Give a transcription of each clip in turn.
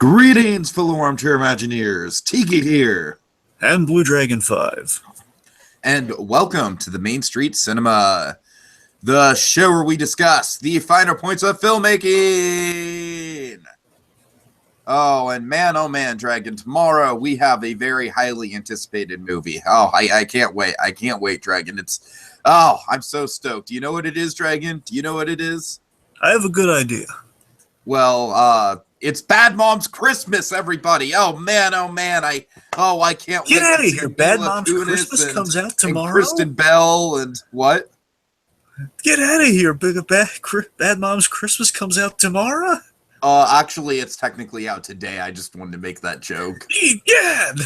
Greetings, fellow armchair Imagineers. Tiki here. And BlueDragonFive. And welcome to the Main Street Cinema, the show where we discuss the finer points of filmmaking. Oh man, Dragon, tomorrow we have a very highly anticipated movie. I can't wait. I can't wait, Dragon. I'm so stoked. Do you know what it is, Dragon? Do you know what it is? I have a good idea. Well, it's Bad Mom's Christmas, everybody. Oh man, I can't Get wait. Out of here. Bad Mom's Christmas comes out tomorrow. And Kristen Bell and what? Get out of here. Bad Mom's Christmas comes out tomorrow? Actually, it's technically out today. I just wanted to make that joke. Egad!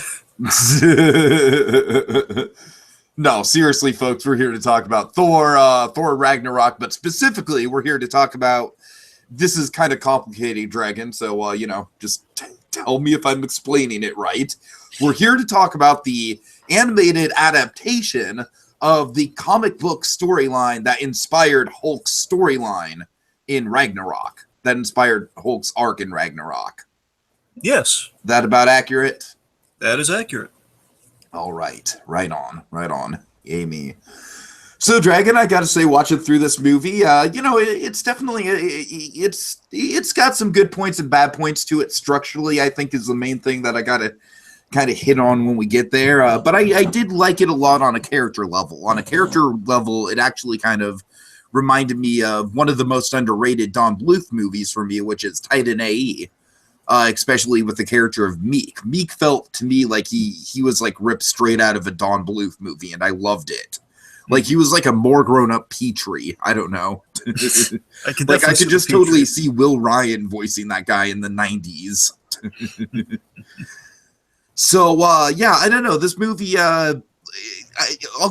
No, seriously, folks, we're here to talk about Thor Ragnarok, but specifically, we're here to talk about. This is kind of complicated, Dragon, so, just tell me if I'm explaining it right. We're here to talk about the animated adaptation of the comic book storyline that inspired Hulk's storyline in Ragnarok, that inspired Hulk's arc in Ragnarok. Yes. That about accurate? That is accurate. All right. Right on. Amy. So, Dragon, I gotta say, watching through this movie, it's definitely, it's got some good points and bad points to it. Structurally, I think is the main thing that I gotta kind of hit on when we get there. But I did like it a lot on a character level. On a character level, it actually kind of reminded me of one of the most underrated Don Bluth movies for me, which is Titan AE. Especially with the character of Meek. Meek felt to me like he was like ripped straight out of a Don Bluth movie, and I loved it. Like, he was like a more grown-up Petrie. I don't know. I could just totally see Will Ryan voicing that guy in the 90s. So, I don't know. This movie, I'll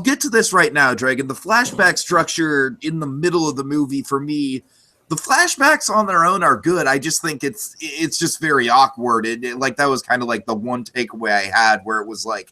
get to this right now, Dragon. The flashback structure in the middle of the movie, for me, the flashbacks on their own are good. I just think it's just very awkward. That was kind of like the one takeaway I had, where it was like,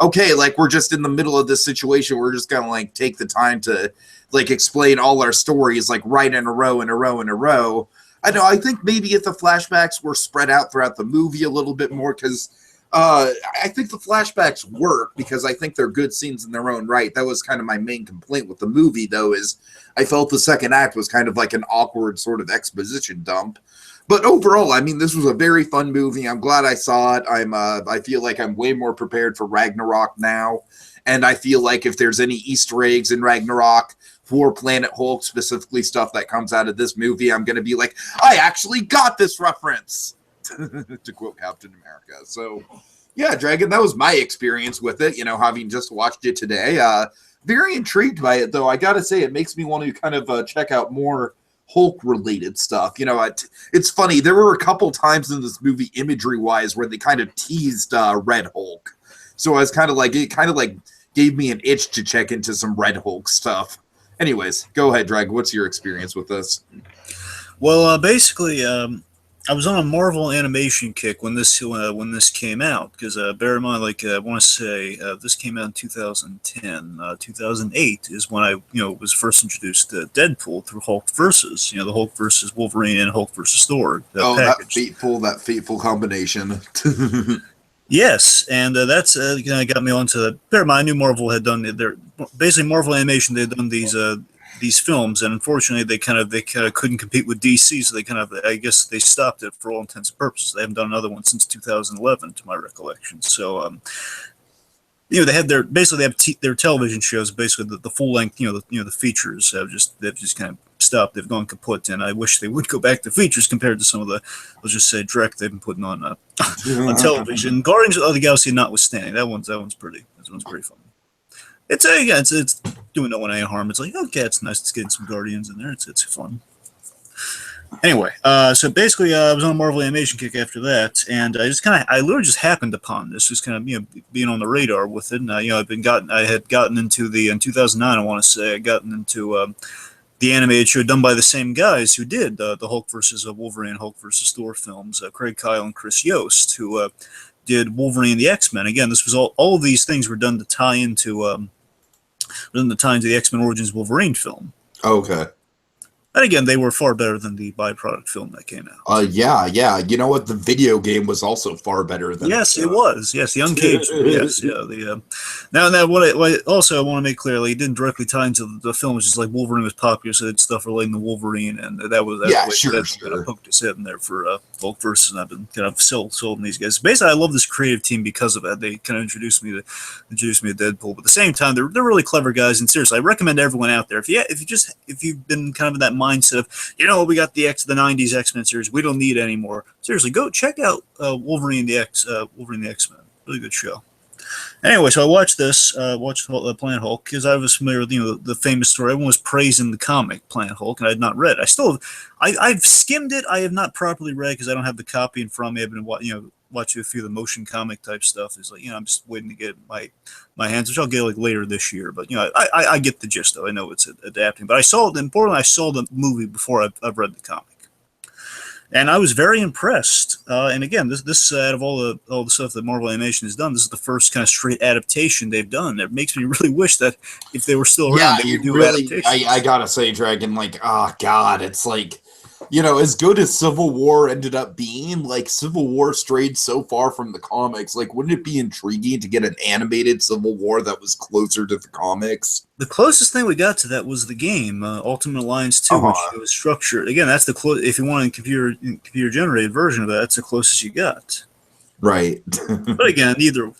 okay, like, we're just in the middle of this situation. We're just gonna like take the time to like explain all our stories like right in a row. I know. I think maybe if the flashbacks were spread out throughout the movie a little bit more, because I think the flashbacks work because I think they're good scenes in their own right. That was kind of my main complaint with the movie, though, is I felt the second act was kind of like an awkward sort of exposition dump. But overall, I mean, this was a very fun movie. I'm glad I saw it. I feel like I'm way more prepared for Ragnarok now. And I feel like if there's any Easter eggs in Ragnarok for Planet Hulk, specifically stuff that comes out of this movie, I'm going to be like, I actually got this reference, to quote Captain America. So, yeah, Dragon, that was my experience with it, having just watched it today. Very intrigued by it, though. I got to say, it makes me want to kind of check out more Hulk-related stuff. It's funny. There were a couple times in this movie, imagery-wise, where they kind of teased Red Hulk. So I was kind of like, it kind of like gave me an itch to check into some Red Hulk stuff. Anyways, go ahead, Dragon. What's your experience with this? Well, basically, I was on a Marvel animation kick when this came out, because bear in mind, I want to say this came out in 2010. 2008 is when I was first introduced to Deadpool through Hulk versus the Hulk versus Wolverine and Hulk versus Thor. Package. that fateful combination. Yes, and that's got me onto that. Bear in mind, I knew Marvel had done basically Marvel Animation. They had done these films, and unfortunately, they kind of couldn't compete with DC, so I guess they stopped it for all intents and purposes. They haven't done another one since 2011, to my recollection. So, they have their television shows, basically the full length, the features they've just kind of stopped. They've gone kaput, and I wish they would go back to features compared to some of the, let's just say, direct they've been putting on on television. Guardians of the Galaxy notwithstanding, that one's pretty fun. It's doing no one any harm. It's like, okay, it's nice to get some Guardians in there. It's fun. Anyway, so basically, I was on a Marvel Animation kick after that, and I literally just happened upon this, just kind of being on the radar with it. And I had gotten into in 2009. I want to say I gotten into the animated show done by the same guys who did the Hulk versus Wolverine, Hulk versus Thor films, Craig Kyle and Chris Yost, who did Wolverine and the X-Men. Again, this was all of these things were done to tie into the X-Men Origins Wolverine film. Okay. And again, they were far better than the byproduct film that came out. Yeah. You know what? The video game was also far better than. Yes, it was. Yes, the uncaged. Yes, yeah. The now what I also I want to make clear, like, it didn't directly tie into the film. It's just like Wolverine was popular, so it's stuff relating to Wolverine, and that's Sure. kind of poked his head in there for Hulk versus, and I've been kind of sold in these guys. Basically, I love this creative team because of that. They kind of introduced me to Deadpool, but at the same time, they're really clever guys, and seriously, I recommend everyone out there if you've been kind of in that mindset of, we got the '90s X-Men series, we don't need any more. Seriously, go check out Wolverine the X-Men. Really good show. Anyway, so I watched this, Planet Hulk, because I was familiar with the famous story. Everyone was praising the comic Planet Hulk, and I had not read. I've skimmed it. I have not properly read because I don't have the copy in front of me. I've been watching a few of the motion comic type stuff. It's like, I'm just waiting to get my hands, which I'll get like later this year. But I get the gist though. I know it's adapting, but I saw the movie before I've read the comic. And I was very impressed. And again, this out of all the stuff that Marvel Animation has done, this is the first kind of straight adaptation they've done. It makes me really wish that if they were still around, they would do adaptations. I gotta say, Dragon, like, oh god, it's like, as good as Civil War ended up being, like, Civil War strayed so far from the comics. Like, wouldn't it be intriguing to get an animated Civil War that was closer to the comics? The closest thing we got to that was the game, Ultimate Alliance 2, which was structured. Again, that's the if you want a computer generated version of that, that's the closest you got. Right. But again, either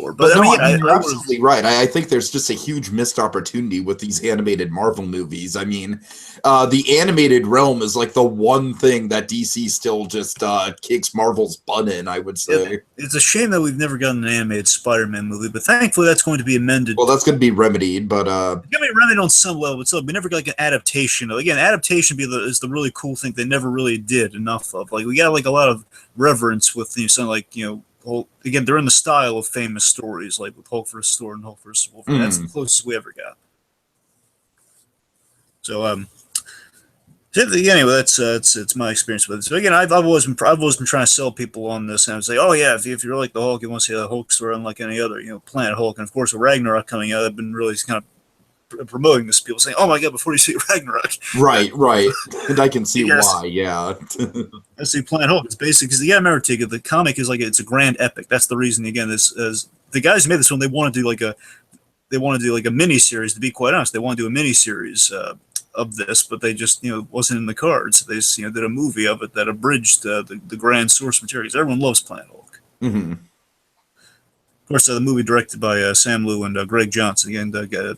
or. But no, you're absolutely right. I think there's just a huge missed opportunity with these animated Marvel movies. I mean, the animated realm is like the one thing that DC still just kicks Marvel's butt in, I would say. It's a shame that we've never gotten an animated Spider-Man movie, but thankfully that's going to be amended. Well, that's going to be remedied, but... It's going to be remedied on some level, but still, we never got like an adaptation. Again, adaptation is the really cool thing they never really did enough of. Like, we got like a lot of reverence with something like, again, they're in the style of famous stories, like with Hulk vs. Thor and Hulk vs. Wolverine. That's the closest we ever got. So, anyway, it's my experience with it. So again, I've always been trying to sell people on this, and I would say, oh yeah, if you like the Hulk, you want to see a Hulk story unlike any other, Planet Hulk, and of course with Ragnarok coming out, I've been really kind of promoting this. People saying, "Oh my god!" Before you see Ragnarok, right, and I can see why. Yeah, I see Planet Hulk. It's basic because you gotta remember, Tika, the comic is like it's a grand epic. That's the reason. Again, this is the guys who made this one. They want to do like a mini series. To be quite honest, they want to do a mini series of this, but they just wasn't in the cards. They just did a movie of it that abridged the grand source material. Because everyone loves Planet Hulk. Mm-hmm. Of course, the movie directed by Sam Liu and Greg Johnson. Again,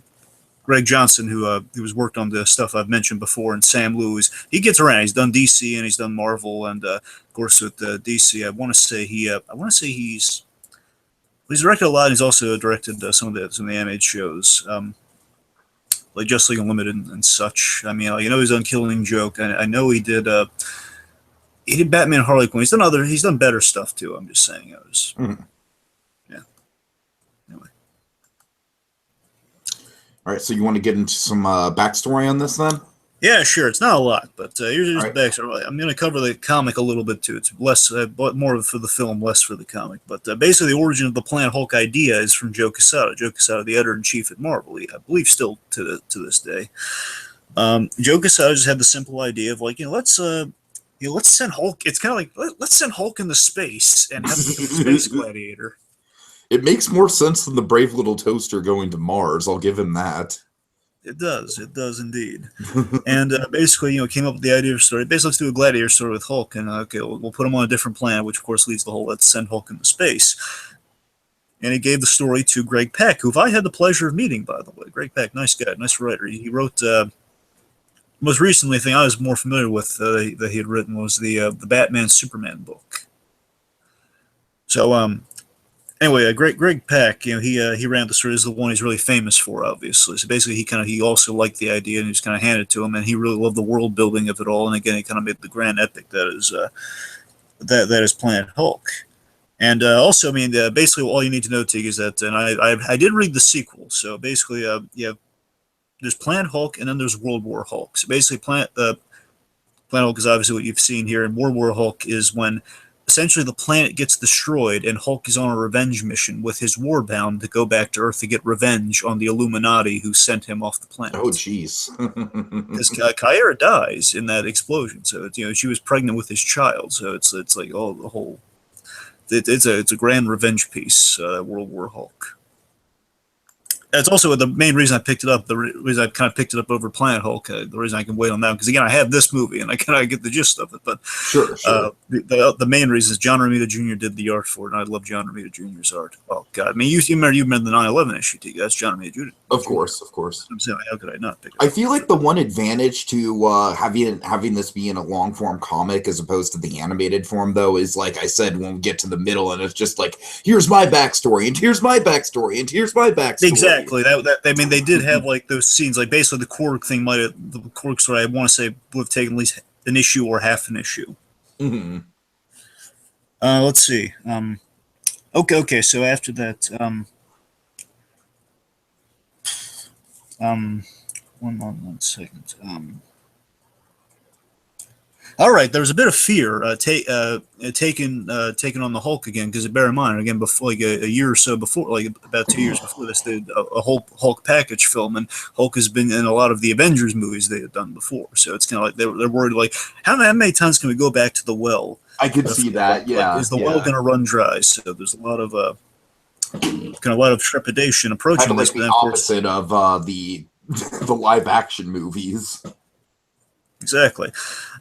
Greg Johnson, who was worked on the stuff I've mentioned before, and Sam Liu he gets around. He's done DC and he's done Marvel, and of course with DC, I want to say he's directed a lot. And he's also directed some of the animated shows, like Justice League Unlimited and such. I mean, he's done Killing Joke. I know he did Batman and Harley Quinn. He's done better stuff too. I'm just saying. All right, so you want to get into some backstory on this then? Yeah, sure. It's not a lot, but here's the backstory. I'm going to cover the comic a little bit too. It's less, more for the film, less for the comic. But basically, the origin of the Planet Hulk idea is from Joe Quesada. Joe Quesada, the editor-in-chief at Marvel, I believe still to this day. Joe Quesada just had the simple idea of like, let's send Hulk. It's kind of like let's send Hulk into space and have him become a space gladiator. It makes more sense than the brave little toaster going to Mars. I'll give him that. It does indeed. And basically, came up with the idea of story. Basically, let's do a gladiator story with Hulk, and we'll put him on a different planet, which of course leads the whole let's send Hulk into space. And he gave the story to Greg Pak, who I had the pleasure of meeting, by the way. Greg Pak, nice guy, nice writer. He wrote most recently, the thing I was more familiar with that he had written was the Batman Superman book. So anyway, Greg Pak, he ran the story. This is the one he's really famous for, obviously. So basically, he also liked the idea and he just kind of handed it to him, and he really loved the world building of it all. And again, he kind of made the grand epic that is Planet Hulk. And also, I mean, basically, all you need to know, Tig, is that, and I did read the sequel. So basically, there's Planet Hulk, and then there's World War Hulk. So basically, Planet Hulk is obviously what you've seen here, and World War Hulk is when essentially the planet gets destroyed, and Hulk is on a revenge mission with his Warbound to go back to Earth to get revenge on the Illuminati who sent him off the planet. Oh, jeez. Because Caiera dies in that explosion, so it's, she was pregnant with his child, so it's like the whole. It's a grand revenge piece, World War Hulk. That's also the main reason I picked it up. The reason I kind of picked it up over Planet Hulk. The reason I can wait on that, because again, I have this movie and I kind of get the gist of it. But sure. The main reason is John Romita Jr. did the art for it, and I love John Romita Jr.'s art. Oh God, I mean, you remember the 9/11 issue? That's John Romita Jr. Of course. I'm saying, how could I not pick it up? I feel like the one advantage to having this be in a long form comic as opposed to the animated form, though, is like I said, when we get to the middle and it's just like, here's my backstory, and here's my backstory, and here's my backstory. Exactly. I mean, they did have like those scenes. Like basically, the Korg thing the Korg story, I want to say, would have taken at least an issue or half an issue. Mm-hmm. Let's see. Okay. So after that, one second. All right, there was a bit of fear taken on the Hulk again, because bear in mind, again, before like a year or so before, like about 2 years before this, they did a whole Hulk package film, and Hulk has been in a lot of the Avengers movies they had done before. So it's kind of like they're worried, like how many times can we go back to the well? I could see that. Yeah, is the well going to run dry? So there's a lot of trepidation approaching kind of this. like the opposite of the live action movies. Exactly.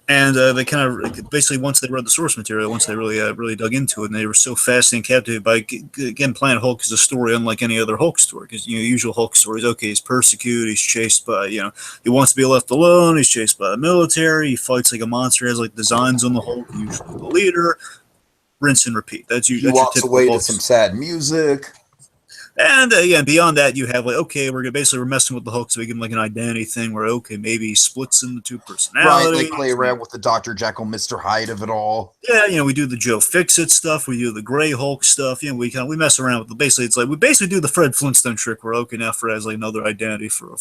And they kind of basically, once they read the source material, once they really dug into it, and they were so fascinated and captivated by, again, Planet Hulk is a story unlike any other Hulk story, because usual Hulk stories, okay, he's persecuted, he's chased by, he wants to be left alone, he's chased by the military, he fights like a monster, he has like designs on the Hulk, usually the leader, rinse and repeat. That's he walks away to some sad music. And again, beyond that, you have like, okay, we're messing with the Hulk, so we give him like an identity thing where, okay, maybe he splits into two personalities. Right, they play around with the Dr. Jekyll, Mr. Hyde of it all. Yeah, we do the Joe Fix-It stuff, we do the Gray Hulk stuff, we mess around with it. Basically, it's like, we basically do the Fred Flintstone trick where, okay, now Fred has like another identity for that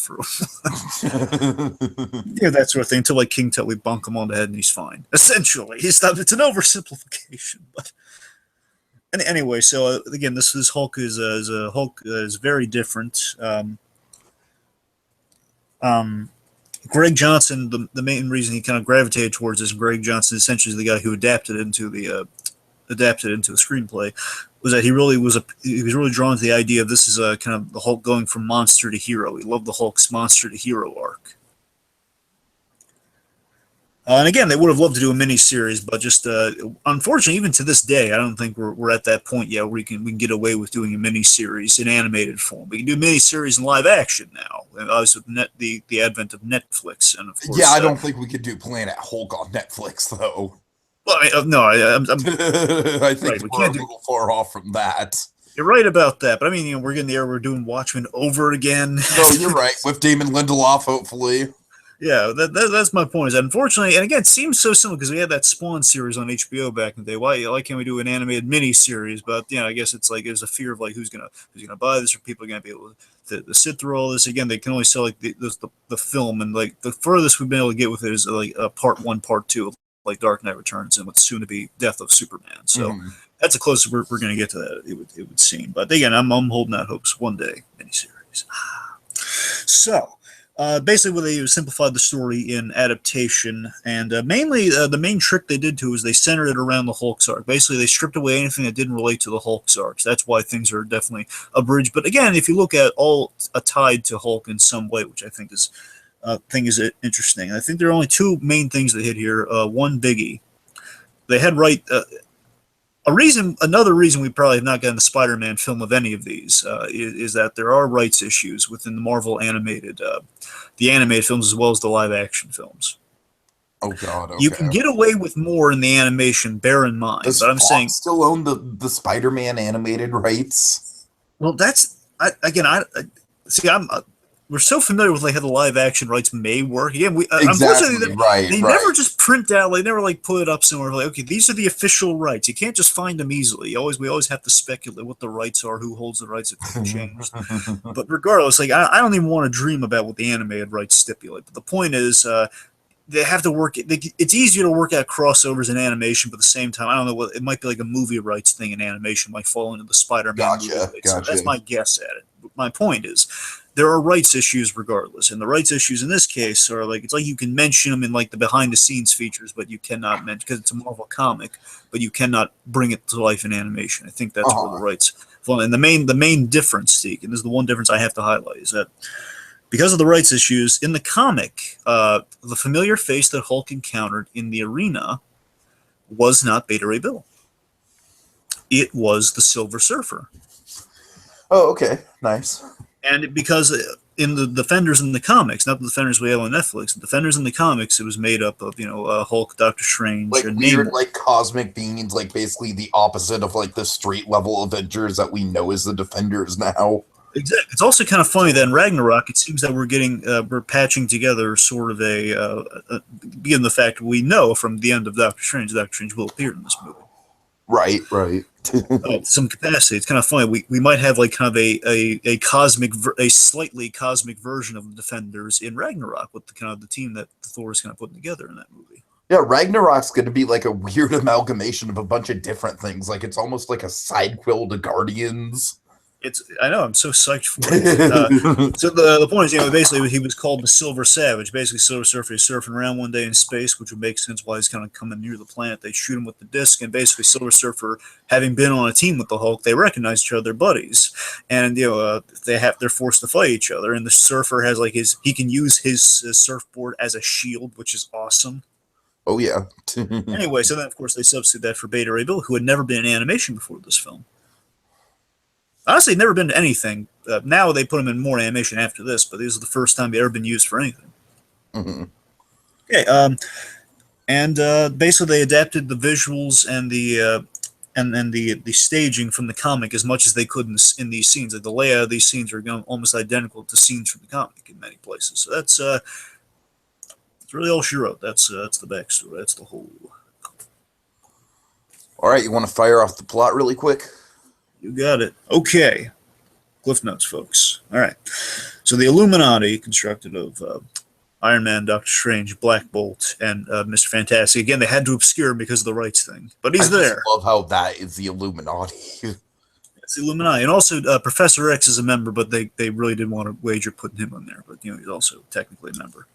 sort of thing, until like King Tut, we bonk him on the head and he's fine. Essentially, it's an oversimplification, but... And anyway, so again, this Hulk is very different. Greg Johnson, the main reason he kind of gravitated towards this, Greg Johnson essentially is the guy who adapted into the screenplay, was that he was really drawn to the idea of this is kind of the Hulk going from monster to hero. He loved the Hulk's monster to hero arc. And again, they would have loved to do a mini-series, but just unfortunately, even to this day, I don't think we're at that point yet where we can get away with doing a mini-series in animated form. We can do mini-series in live action now, and obviously with the advent of Netflix, and of course, I don't think we could do Planet Hulk on Netflix though. Well, I'm I think we're a little far off from that. You're right about that, but I mean, we're getting the era we're doing Watchmen over again. No, you're right, with Damon Lindelof, hopefully. Yeah, that's my point. Is that unfortunately, and again, it seems so simple because we had that Spawn series on HBO back in the day. Why can't we do an animated mini series? But I guess it's like there's a fear of like who's gonna buy this, or people are gonna be able to sit through all this. Again, they can only sell like the film, and like the furthest we've been able to get with it is like part 1, part 2, like Dark Knight Returns, and what's soon to be Death of Superman. So that's the closest we're going to get to that. It would seem. But again, I'm holding out hopes one day miniseries. So. Basically, they simplified the story in Adaptation, and mainly the main trick they did to is they centered it around the Hulk's arc. Basically, they stripped away anything that didn't relate to the Hulk's arcs. That's why things are definitely abridged. But again, if you look at all tied to Hulk in some way, which I think is interesting. I think there are only two main things that hit here. One biggie, they had another reason we probably have not gotten a Spider-Man film of any of these is that there are rights issues within the Marvel animated films as well as the live-action films. Oh God! Okay. You can get away with more in the animation. Bear in mind, Does but I'm Fox saying still own the Spider-Man animated rights? Well, we're so familiar with like how the live action rights may work. Again, unfortunately, they never just print out. They never like put it up somewhere. Like, okay, these are the official rights. You can't just find them easily. We always have to speculate what the rights are, who holds the rights, if they changed. But regardless, like I don't even want to dream about what the animated rights stipulate. But the point is, they have to work. It's easier to work out crossovers in animation, but at the same time, I don't know what it might be like a movie rights thing in animation, might fall into the Spider-Man movie rights. So that's my guess at it. But my point is, there are rights issues regardless, and the rights issues in this case are like it's like you can mention them in like the behind-the-scenes features, but you cannot mention because it's a Marvel comic, but you cannot bring it to life in animation. I think that's where the rights fall. And the main difference, Steve, and this is the one difference I have to highlight, is that because of the rights issues, in the comic, the familiar face that Hulk encountered in the arena was not Beta Ray Bill. It was the Silver Surfer. Oh, okay. Nice. And because in the Defenders in the comics, not the Defenders we have on Netflix, the Defenders in the comics, it was made up of, Hulk, Doctor Strange, like and weird, Namor. like cosmic beings, like basically the opposite of like the street level Avengers that we know as the Defenders now. Exactly. It's also kind of funny that in Ragnarok, it seems that we're patching together sort of given the fact we know from the end of Doctor Strange will appear in this movie. Right. Some capacity. It's kind of funny. We might have like kind of a slightly cosmic version of the Defenders in Ragnarok with the team that Thor is kind of putting together in that movie. Yeah, Ragnarok's going to be like a weird amalgamation of a bunch of different things. Like it's almost like a side quill to Guardians. I know, I'm so psyched for it. So the point is, basically he was called the Silver Savage. Basically, Silver Surfer is surfing around one day in space, which would make sense why he's kind of coming near the planet. They shoot him with the disc, and basically Silver Surfer, having been on a team with the Hulk, they recognize each other, they're buddies, and they're forced to fight each other. And the Surfer has like he can use his surfboard as a shield, which is awesome. Oh yeah. Anyway, so then of course they substitute that for Beta Ray Bill, who had never been in animation before this film. Honestly, never been to anything. Now they put him in more animation after this, but this is the first time they've ever been used for anything. Mm-hmm. Okay, and basically they adapted the visuals and the staging from the comic as much as they could in these scenes. Like the layout of these scenes are almost identical to scenes from the comic in many places. So that's really all she wrote. That's the backstory. That's the whole. All right, you want to fire off the plot really quick? You got it. Okay. Cliff notes, folks. All right. So the Illuminati, constructed of Iron Man, Doctor Strange, Black Bolt, and Mr. Fantastic. Again, they had to obscure him because of the rights thing. But he's there. I love how that is the Illuminati. It's the Illuminati. And also Professor X is a member, but they really didn't want to wager putting him on there. But, he's also technically a member.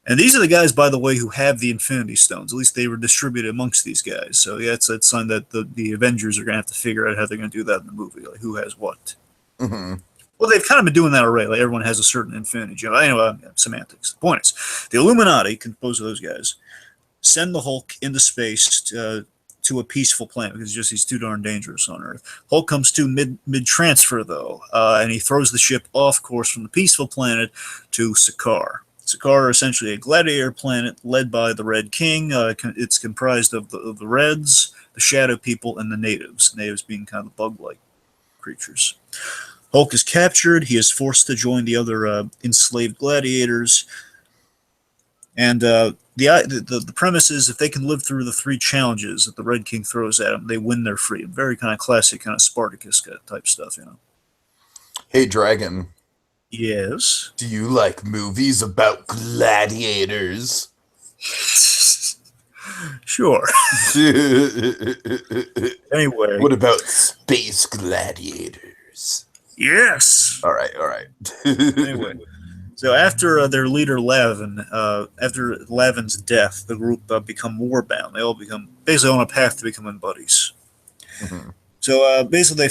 And these are the guys, by the way, who have the Infinity Stones. At least they were distributed amongst these guys. So yeah, it's a sign that the Avengers are going to have to figure out how they're going to do that in the movie, like who has what. Mm-hmm. Well, they've kind of been doing that already. Like everyone has a certain Infinity Gem. Anyway, semantics. The point is, the Illuminati, composed of those guys, send the Hulk into space to a peaceful planet because he's too darn dangerous on Earth. Hulk comes to mid-transfer, though, and he throws the ship off course from the peaceful planet to Sakaar. Sakaar is essentially a gladiator planet led by the Red King. It's comprised of the Reds, the Shadow People, and the Natives. Natives being kind of bug-like creatures. Hulk is captured. He is forced to join the other enslaved gladiators. And the premise is if they can live through the 3 challenges that the Red King throws at them, they win their freedom. Very kind of classic, kind of Spartacus type stuff, Hey, Dragon. Yes. Do you like movies about gladiators? Sure. Anyway. What about space gladiators? Yes. All right. Anyway. So after their leader Lavin, after Lavin's death, the group become warbound. They all become basically on a path to becoming buddies. Mm-hmm. So basically,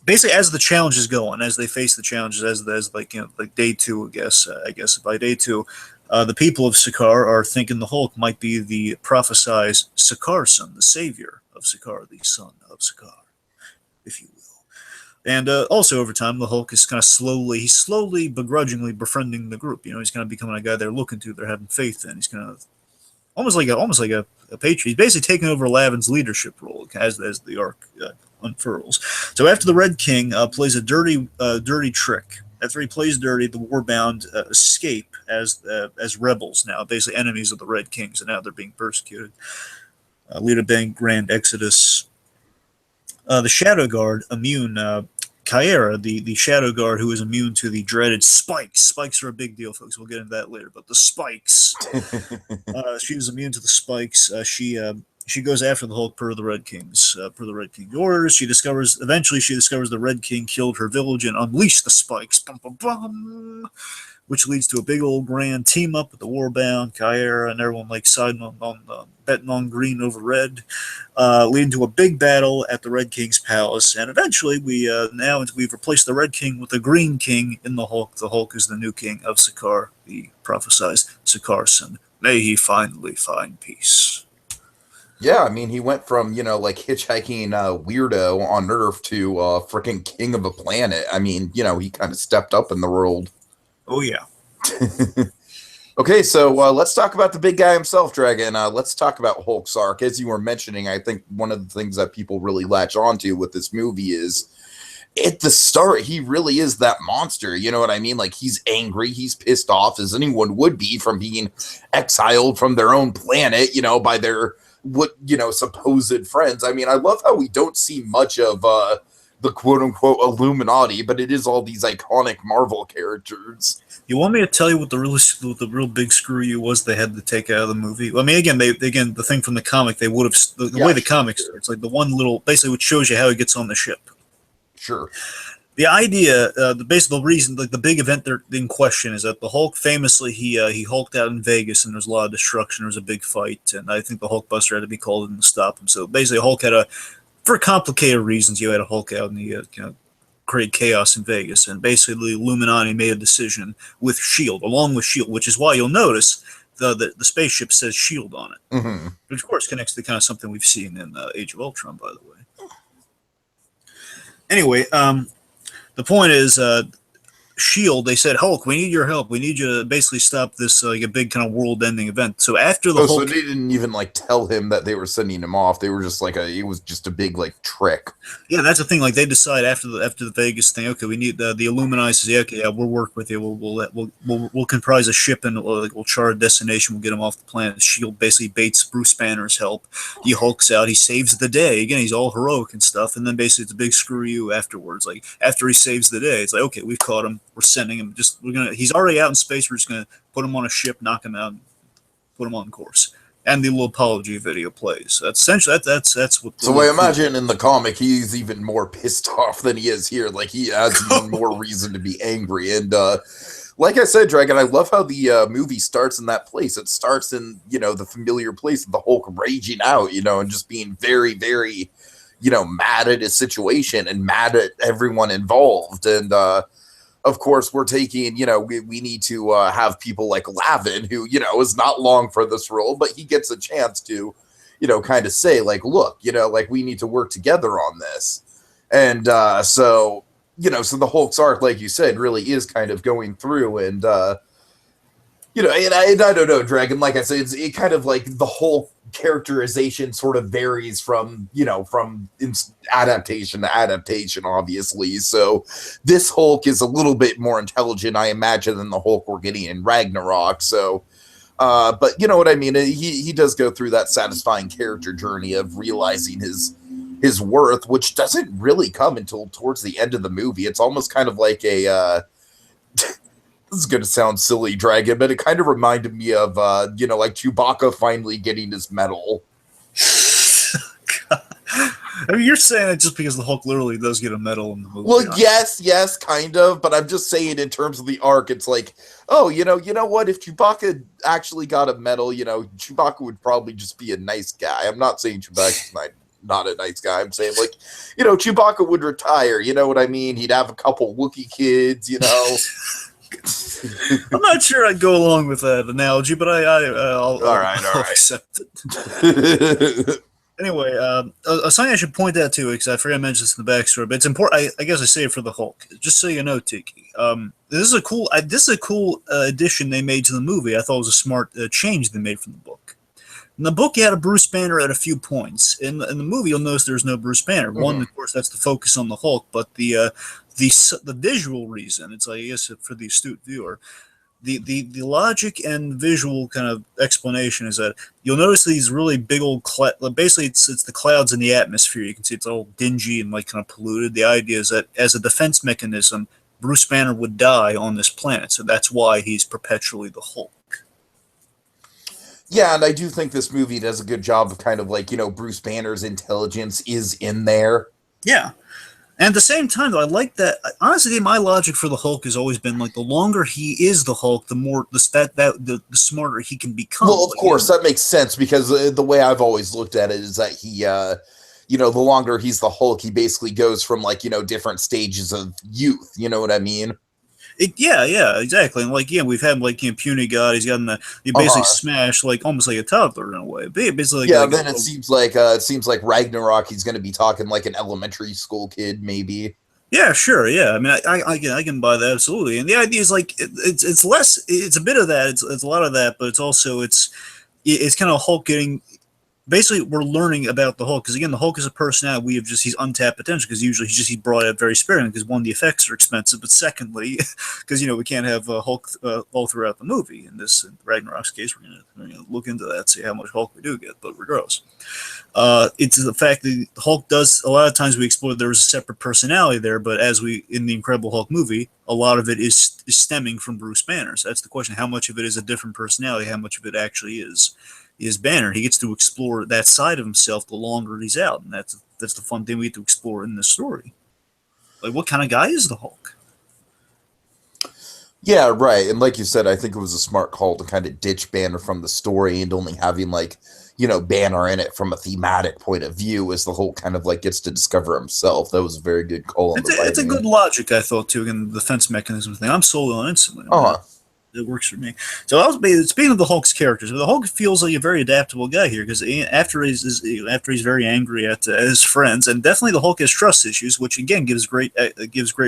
basically as the challenges go on, as they face the challenges, as like day 2, I guess by day 2, the people of Sakaar are thinking the Hulk might be the prophesized Sakaar son, the savior of Sakaar, the son of Sakaar, if you will. And also over time, the Hulk is kind of slowly, begrudgingly befriending the group. He's kind of becoming a guy they're looking to, they're having faith in. He's kind of almost like a patriot. He's basically taking over Lavin's leadership role as the arc unfurls. So after the Red King plays a dirty trick, after he plays dirty, the Warbound escape as rebels now, basically enemies of the Red Kings, and now they're being persecuted. Lead a big grand exodus. The Shadow Guard, immune Caiera, the Shadow Guard, who is immune to the dreaded spikes. Spikes are a big deal, folks. We'll get into that later. But the spikes, she was immune to the spikes. She goes after the Hulk per the Red King's orders. Eventually she discovers the Red King killed her village and unleashed the spikes. Bum, bum, bum, which leads to a big old grand team up with the Warbound, Caiera, and everyone like siding on betting on green over red, leading to a big battle at the Red King's palace. And eventually, we've replaced the Red King with the Green King in the Hulk. The Hulk is the new king of Sakaar, the prophesized Sakaar son. May he finally find peace. Yeah, I mean, he went from, like hitchhiking weirdo on Earth to freaking king of a planet. I mean, he kind of stepped up in the world. Oh, yeah. Okay, so let's talk about the big guy himself, Dragon. Let's talk about Hulk's arc. As you were mentioning, I think one of the things that people really latch onto with this movie is at the start, he really is that monster. You know what I mean? Like, he's angry, he's pissed off, as anyone would be from being exiled from their own planet, by their, supposed friends. I mean, I love how we don't see much of the quote-unquote Illuminati, but it is all these iconic Marvel characters. You want me to tell you what the real big screw you was they had to take out of the movie? I mean, again, the thing from the comic, they would have the way the comic starts, like the one little, basically, which shows you how he gets on the ship. Sure. The idea, the reason, like the big event in question is that the Hulk famously he hulked out in Vegas and there was a lot of destruction. There was a big fight, and I think the Hulkbuster had to be called in to stop him. So basically, Hulk for complicated reasons, you had a Hulk out and create chaos in Vegas, and basically the Illuminati made a decision with S.H.I.E.L.D., along with S.H.I.E.L.D., which is why you'll notice the spaceship says S.H.I.E.L.D. on it, mm-hmm. which of course connects to kind of something we've seen in Age of Ultron, by the way. Anyway, the point is, S.H.I.E.L.D., they said, Hulk, we need your help. We need you to basically stop this like a big kind of world-ending event. So after the Hulk... so they didn't even like tell him that they were sending him off. They were just like it was just a big like trick. Yeah, that's the thing. Like they decide after the Vegas thing, okay, we need the Illuminati says, yeah, okay, yeah, we'll work with you. We'll comprise a ship and we'll chart a destination. We'll get him off the planet. S.H.I.E.L.D. basically baits Bruce Banner's help. He hulks out. He saves the day. Again, he's all heroic and stuff. And then basically it's a big screw you afterwards. Like after he saves the day, it's like, okay, we've caught him. We're sending him. He's already out in space. We're just gonna put him on a ship, knock him out, and put him on course. And the little apology video plays. That's essentially that's what. So I imagine in the comic he's even more pissed off than he is here. Like he has even more reason to be angry. And like I said, Dragon, I love how the movie starts in that place. It starts in the familiar place of the Hulk raging out, and just being very, very, mad at his situation and mad at everyone involved. And of course, we're taking, we need to have people like Lavin, who, is not long for this role, but he gets a chance to, kind of say, like, look, like we need to work together on this. And so the Hulk's arc, like you said, really is kind of going through. And, and I don't know, Dragon, like I said, it kind of like the whole characterization sort of varies from adaptation to adaptation, obviously. So this Hulk is a little bit more intelligent, I imagine, than the Hulk we're getting in Ragnarok. So but you know what I mean, he does go through that satisfying character journey of realizing his worth, which doesn't really come until towards the end of the movie. It's almost kind of like a this is going to sound silly, Dragon, but it kind of reminded me of, like Chewbacca finally getting his medal. I mean, you're saying it just because the Hulk literally does get a medal in the movie. Well, yes, kind of, but I'm just saying in terms of the arc, it's like, oh, you know what? If Chewbacca actually got a medal, Chewbacca would probably just be a nice guy. I'm not saying Chewbacca's not a nice guy. I'm saying, like, Chewbacca would retire. You know what I mean? He'd have a couple Wookiee kids, I'm not sure I'd go along with that analogy, but I'll accept it. Anyway, something I should point out too, because I forgot to mention this in the backstory, but it's important. I guess I say it for the Hulk, just so you know, Tiki. This is a cool addition they made to the movie. I thought it was a smart change they made from the book. In the book, you had a Bruce Banner at a few points. In the movie, you'll notice there's no Bruce Banner. Mm-hmm. One, of course, that's the focus on the Hulk, but the visual reason, it's like, I guess for the astute viewer, the logic and visual kind of explanation is that you'll notice these really big old basically it's the clouds in the atmosphere. You can see it's all dingy and like kind of polluted. The idea is that as a defense mechanism, Bruce Banner would die on this planet, so that's why he's perpetually the Hulk. Yeah, and I do think this movie does a good job of kind of like, Bruce Banner's intelligence is in there. Yeah. And at the same time, though, I like that. Honestly, my logic for the Hulk has always been like the longer he is the Hulk, the more the smarter he can become. Well, of course, that makes sense because the way I've always looked at it is that he, the longer he's the Hulk, he basically goes from like different stages of youth. You know what I mean? Yeah, exactly. And like, we've had like puny God. He's gotten you basically smashed like almost like a toddler in a way. Basically, then it seems like Ragnarok. He's going to be talking like an elementary school kid, maybe. Yeah, sure. Yeah, I mean, I can buy that absolutely. And the idea is like it's less. It's a bit of that. It's a lot of that, but it's also it's kind of Hulk getting. Basically, we're learning about the Hulk because again, the Hulk is a personality. He's untapped potential because usually he's brought out very sparingly because one, the effects are expensive, but secondly, because we can't have Hulk all throughout the movie. In Ragnarok's case, we're gonna look into that, see how much Hulk we do get, but regardless, it's the fact that Hulk does a lot of times we explore there's a separate personality there, but as we in the Incredible Hulk movie, a lot of it is stemming from Bruce Banner. So that's the question: how much of it is a different personality? How much of it actually is Banner? He gets to explore that side of himself the longer he's out, and that's the fun thing we get to explore in this story. Like, what kind of guy is the Hulk? Yeah, right. And like you said, I think it was a smart call to kind of ditch Banner from the story and only having like Banner in it from a thematic point of view as the Hulk kind of like gets to discover himself. That was a very good call. It's a good logic, I thought, too. Again, the defense mechanism thing. I'm sold on instantly. It works for me. So speaking of the Hulk's characters, the Hulk feels like a very adaptable guy here because after he's very angry at his friends, and definitely the Hulk has trust issues, which again gives great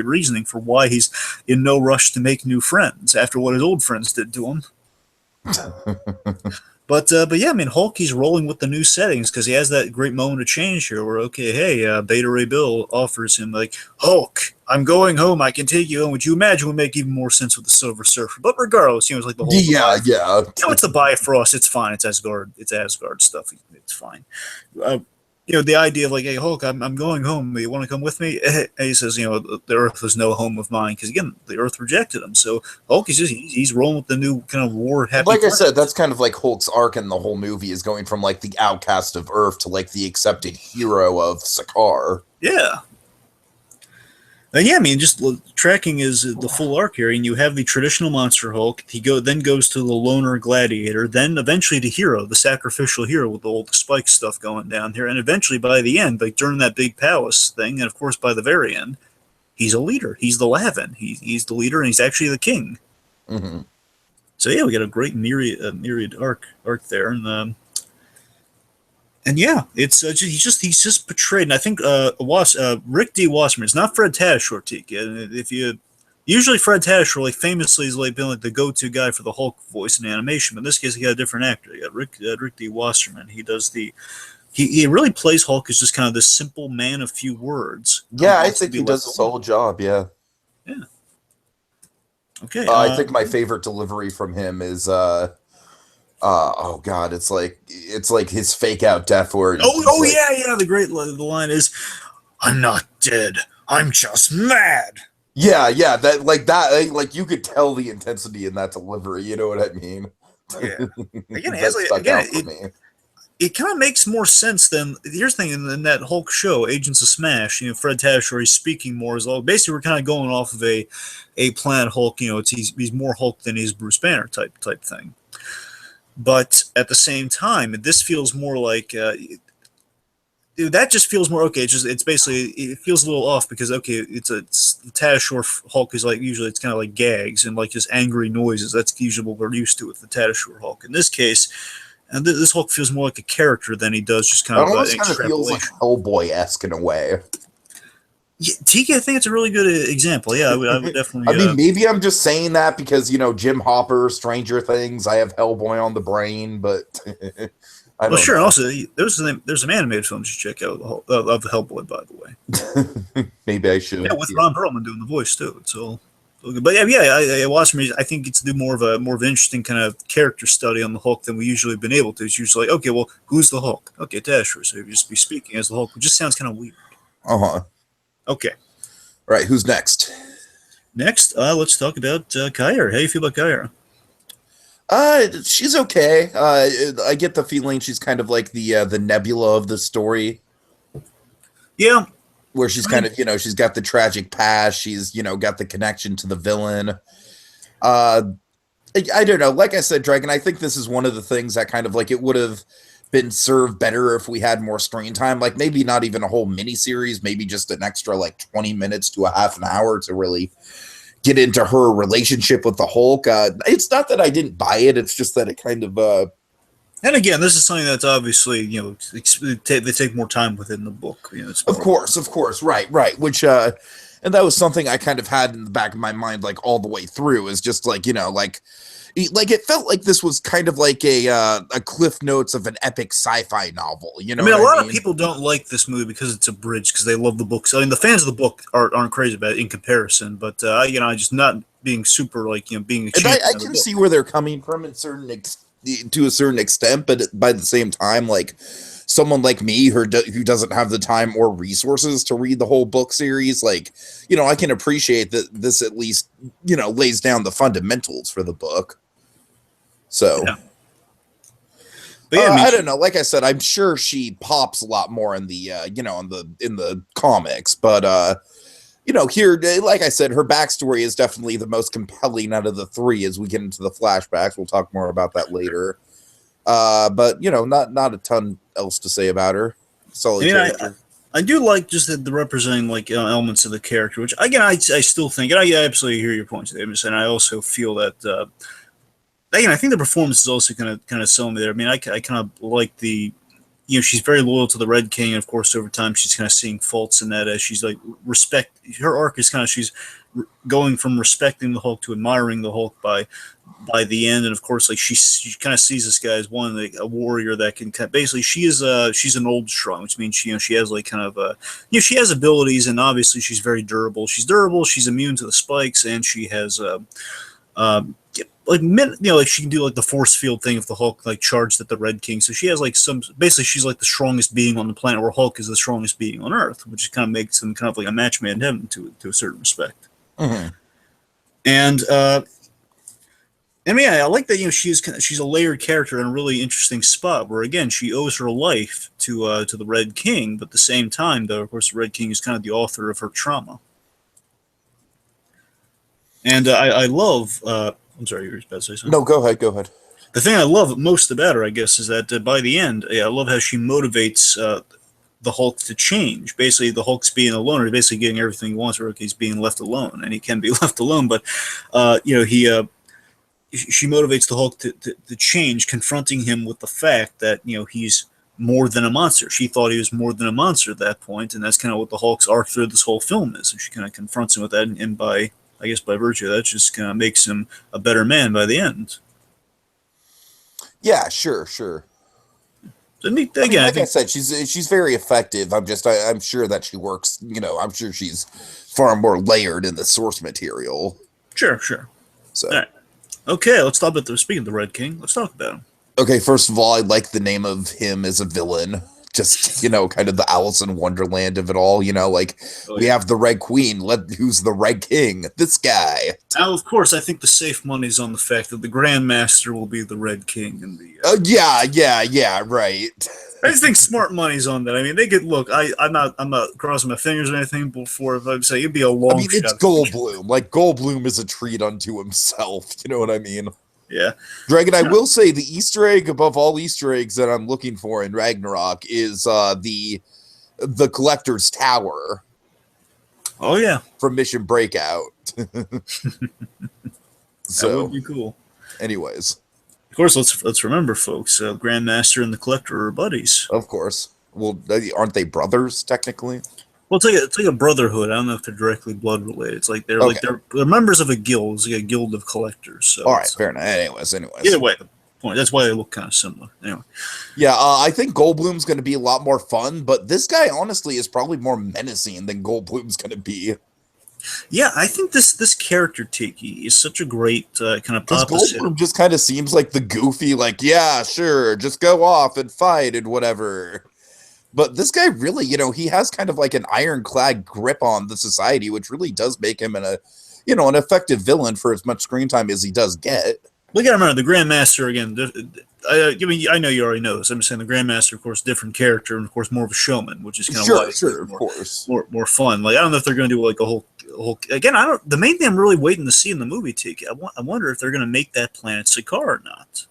reasoning for why he's in no rush to make new friends after what his old friends did to him. But yeah, I mean, Hulk, he's rolling with the new settings because he has that great moment of change here where, Beta Ray Bill offers him, like, Hulk, I'm going home. I can take you home. Would you imagine would make even more sense with the Silver Surfer? But regardless, it's like the whole... Yeah. It's the Bifrost. It's fine. It's Asgard. It's Asgard stuff. It's fine. The idea of like, hey, Hulk, I'm going home. You want to come with me? And he says, the Earth is no home of mine because again, the Earth rejected him. So Hulk is he's rolling with the new kind of war happy. Like I said, that's kind of like Hulk's arc in the whole movie is going from like the outcast of Earth to like the accepted hero of Sakaar. Yeah. And yeah, I mean, just tracking is the full arc here, and you have the traditional monster Hulk. He then goes to the loner gladiator, then eventually the hero, the sacrificial hero with all the spike stuff going down here, and eventually by the end, like during that big palace thing, and of course by the very end, he's a leader. He's the Lavin. He's the leader, and he's actually the king. Mm-hmm. So yeah, we got a great myriad arc there, and yeah, it's he's just portrayed. And I think Rick D. Wasserman. It's not Fred Tatasciore, Tiki. Usually Fred Tatasciore, like famously, has like been like the go-to guy for the Hulk voice in animation. But in this case, he got a different actor. He got Rick D. Wasserman. He does he really plays Hulk as just kind of this simple man of few words. Yeah, I think he does a solid job. Yeah. Yeah. Okay. I think my favorite delivery from him is oh god, it's like his fake out death word. The line is, "I'm not dead. I'm just mad." Yeah, like you could tell the intensity in that delivery. You know what I mean? Yeah. It kind of makes more sense than here's the thing in that Hulk show, Agents of Smash. Fred Tatasciore is speaking more as well. Basically, we're kind of going off of a Planet Hulk. He's more Hulk than he's Bruce Banner type thing. But at the same time, this feels more like that just feels more okay. It's basically it feels a little off because it's Tatasciore Hulk is like usually it's kind of like gags and like just angry noises. That's usually what we're used to with the Tatasciore Hulk. In this case, and this Hulk feels more like a character than he does just kind of. It almost kind of feels like Hellboy-esque in a way. Yeah, Tiki, I think it's a really good example. Yeah, I would definitely. I mean, maybe I'm just saying that because Jim Hopper, Stranger Things. I have Hellboy on the brain, but I don't know. Also, there's some animated films you check out of the Hellboy, by the way. Maybe I should. Yeah, with Ron Perlman doing the voice too. It's all But I watched him. I think it's do more of an interesting kind of character study on the Hulk than we usually have been able to. It's usually like, okay, well, who's the Hulk? Okay, Dasher. So you just be speaking as the Hulk, which just sounds kind of weird. Okay. All right, who's next? Next, let's talk about Caiera. How do you feel about Caiera? She's okay. I get the feeling she's kind of like the Nebula of the story. Yeah. Where she's kind of, she's got the tragic past. She's, got the connection to the villain. I don't know. Like I said, Dragon, I think this is one of the things that kind of like it would have been served better if we had more screen time. Like maybe not even a whole miniseries, maybe just an extra like 20 minutes to a half an hour to really get into her relationship with the Hulk. It's not that I didn't buy it. It's just that it kind of... And again, this is something that's obviously, they take more time within the book. Of course. Right. Which, and that was something I kind of had in the back of my mind, like all the way through, is just like, like it felt like this was kind of like a Cliff Notes of an epic sci-fi novel. A lot of people don't like this movie because it's abridged, because they love the books. I mean, the fans of the book aren't crazy about it in comparison, but I just not being super being. And I can see where they're coming from to a certain extent, but by the same time, like someone like me who doesn't have the time or resources to read the whole book series, like, I can appreciate that this at least, lays down the fundamentals for the book. So, yeah. But I don't know. Like I said, I'm sure she pops a lot more in the, in the comics, but, here, like I said, her backstory is definitely the most compelling out of the three as we get into the flashbacks. We'll talk more about that later. But, not a ton else to say about her. Solid character. I do like just the representing elements of the character, which again, I still think, and I absolutely hear your points, Davis, and I also feel that, again, I think the performance is also kind of selling me there. I mean, I kind of like the... she's very loyal to the Red King, and of course, over time, she's kind of seeing faults in that as she's like her arc is kind of she's going from respecting the Hulk to admiring the Hulk by the end, and of course, like she kind of sees this guy as one like a warrior that can basically she's an old strong, which means she has like kind of she has abilities, and obviously she's very durable. She's immune to the spikes, and she has like she can do like the force field thing if the Hulk like charged at the Red King. So she has like basically she's like the strongest being on the planet, where Hulk is the strongest being on Earth, which kind of makes him kind of like a match made in heaven to a certain respect. Mm-hmm. And I like that she's a layered character in a really interesting spot where again she owes her life to the Red King, but at the same time though, of course, the Red King is kind of the author of her trauma. And I love. I'm sorry, you were about to say something. No, go ahead. The thing I love most about her, I guess, is that by the end, I love how she motivates the Hulk to change. Basically, the Hulk's being a loner, basically getting everything he wants, or he's being left alone, and he can be left alone. But she motivates the Hulk to change, confronting him with the fact that he's more than a monster. She thought he was more than a monster at that point, and that's kind of what the Hulk's arc through this whole film is. And she kind of confronts him with that, and by virtue of that, just kind of makes him a better man by the end. Yeah, sure. So again, I said, she's very effective. I'm sure that she works. I'm sure she's far more layered in the source material. Sure. So, all right. Okay, let's talk about speaking of the Red King. Let's talk about him. Okay, first of all, I like the name of him as a villain. Just, kind of the Alice in Wonderland of it all, we have the Red Queen, who's the Red King? This guy. Now, of course, I think the safe money's on the fact that the Grand Master will be the Red King. And the yeah, right. I just think smart money's on that. I mean, they could look. I'm not crossing my fingers or anything before. If I'd say it'd be a long. It's Goldblum. Like Goldblum is a treat unto himself. You know what I mean? Yeah. Dragon, I will say the Easter egg above all Easter eggs that I'm looking for in Ragnarok is the Collector's Tower. Oh yeah, from Mission Breakout. So that would be cool. Anyways, of course, let's remember, folks. Grandmaster and the Collector are buddies. Of course. Well, aren't they brothers technically? Well, it's like a brotherhood. I don't know if they're directly blood related. It's like they're they're members of a guild. It's like a guild of collectors. So all right, fair enough. Anyways. Either way, the point. That's why they look kind of similar. Anyway. Yeah, I think Goldblum's going to be a lot more fun, but this guy honestly is probably more menacing than Goldblum's going to be. Yeah, I think this character Tiki is such a great kind of Because opposite. Goldblum just kind of seems like the goofy, like, yeah, sure, just go off and fight and whatever. But this guy really, he has kind of like an ironclad grip on the society, which really does make him an effective villain for as much screen time as he does get. We got to remember the Grandmaster again. I know you already know this. I'm just saying the Grandmaster, of course, different character, and of course more of a showman, which is kind of why Sure, it's of course. more fun. Like I don't know if they're going to do like a whole. Again, I don't. The main thing I'm really waiting to see in the movie, Tiki, I wonder if they're going to make that planet Sakaar or not.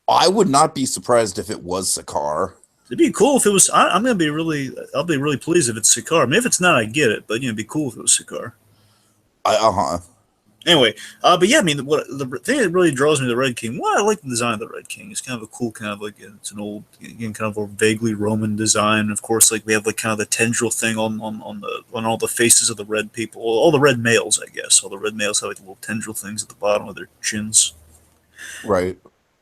I would not be surprised if it was Sakaar. It'd be cool if it was. I'm going to be really. I'll be really pleased if it's Sakaar. I mean, if it's not, I get it, but it'd be cool if it was Sakaar. Anyway, but yeah, I mean, the thing that really draws me to the Red King, I like the design of the Red King. It's kind of a cool, kind of like it's an old, again, kind of a vaguely Roman design. Of course, like we have like kind of the tendril thing on all the faces of the red people, all the red males, I guess. All the red males have like little tendril things at the bottom of their chins. Right.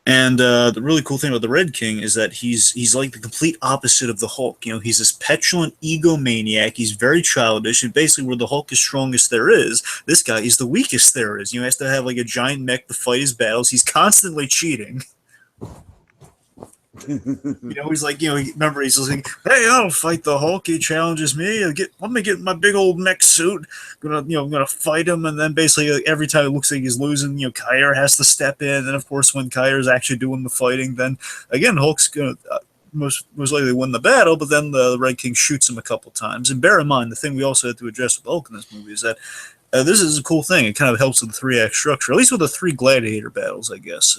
And the really cool thing about the Red King is that he's like the complete opposite of the Hulk. He's this petulant egomaniac. He's very childish, and basically where the Hulk is strongest there is, this guy is the weakest there is. He has to have like a giant mech to fight his battles. He's constantly cheating. He's like, remember he's like, hey, I'll fight the Hulk. He challenges me. Let me get my big old mech suit. I'm gonna fight him. And then basically every time it looks like he's losing, Caiera has to step in. And of course, when Caiera's actually doing the fighting, then again, Hulk's gonna most likely win the battle. But then the Red King shoots him a couple times. And bear in mind, the thing we also had to address with Hulk in this movie is that this is a cool thing. It kind of helps with the 3-act structure, at least with the 3 gladiator battles, I guess.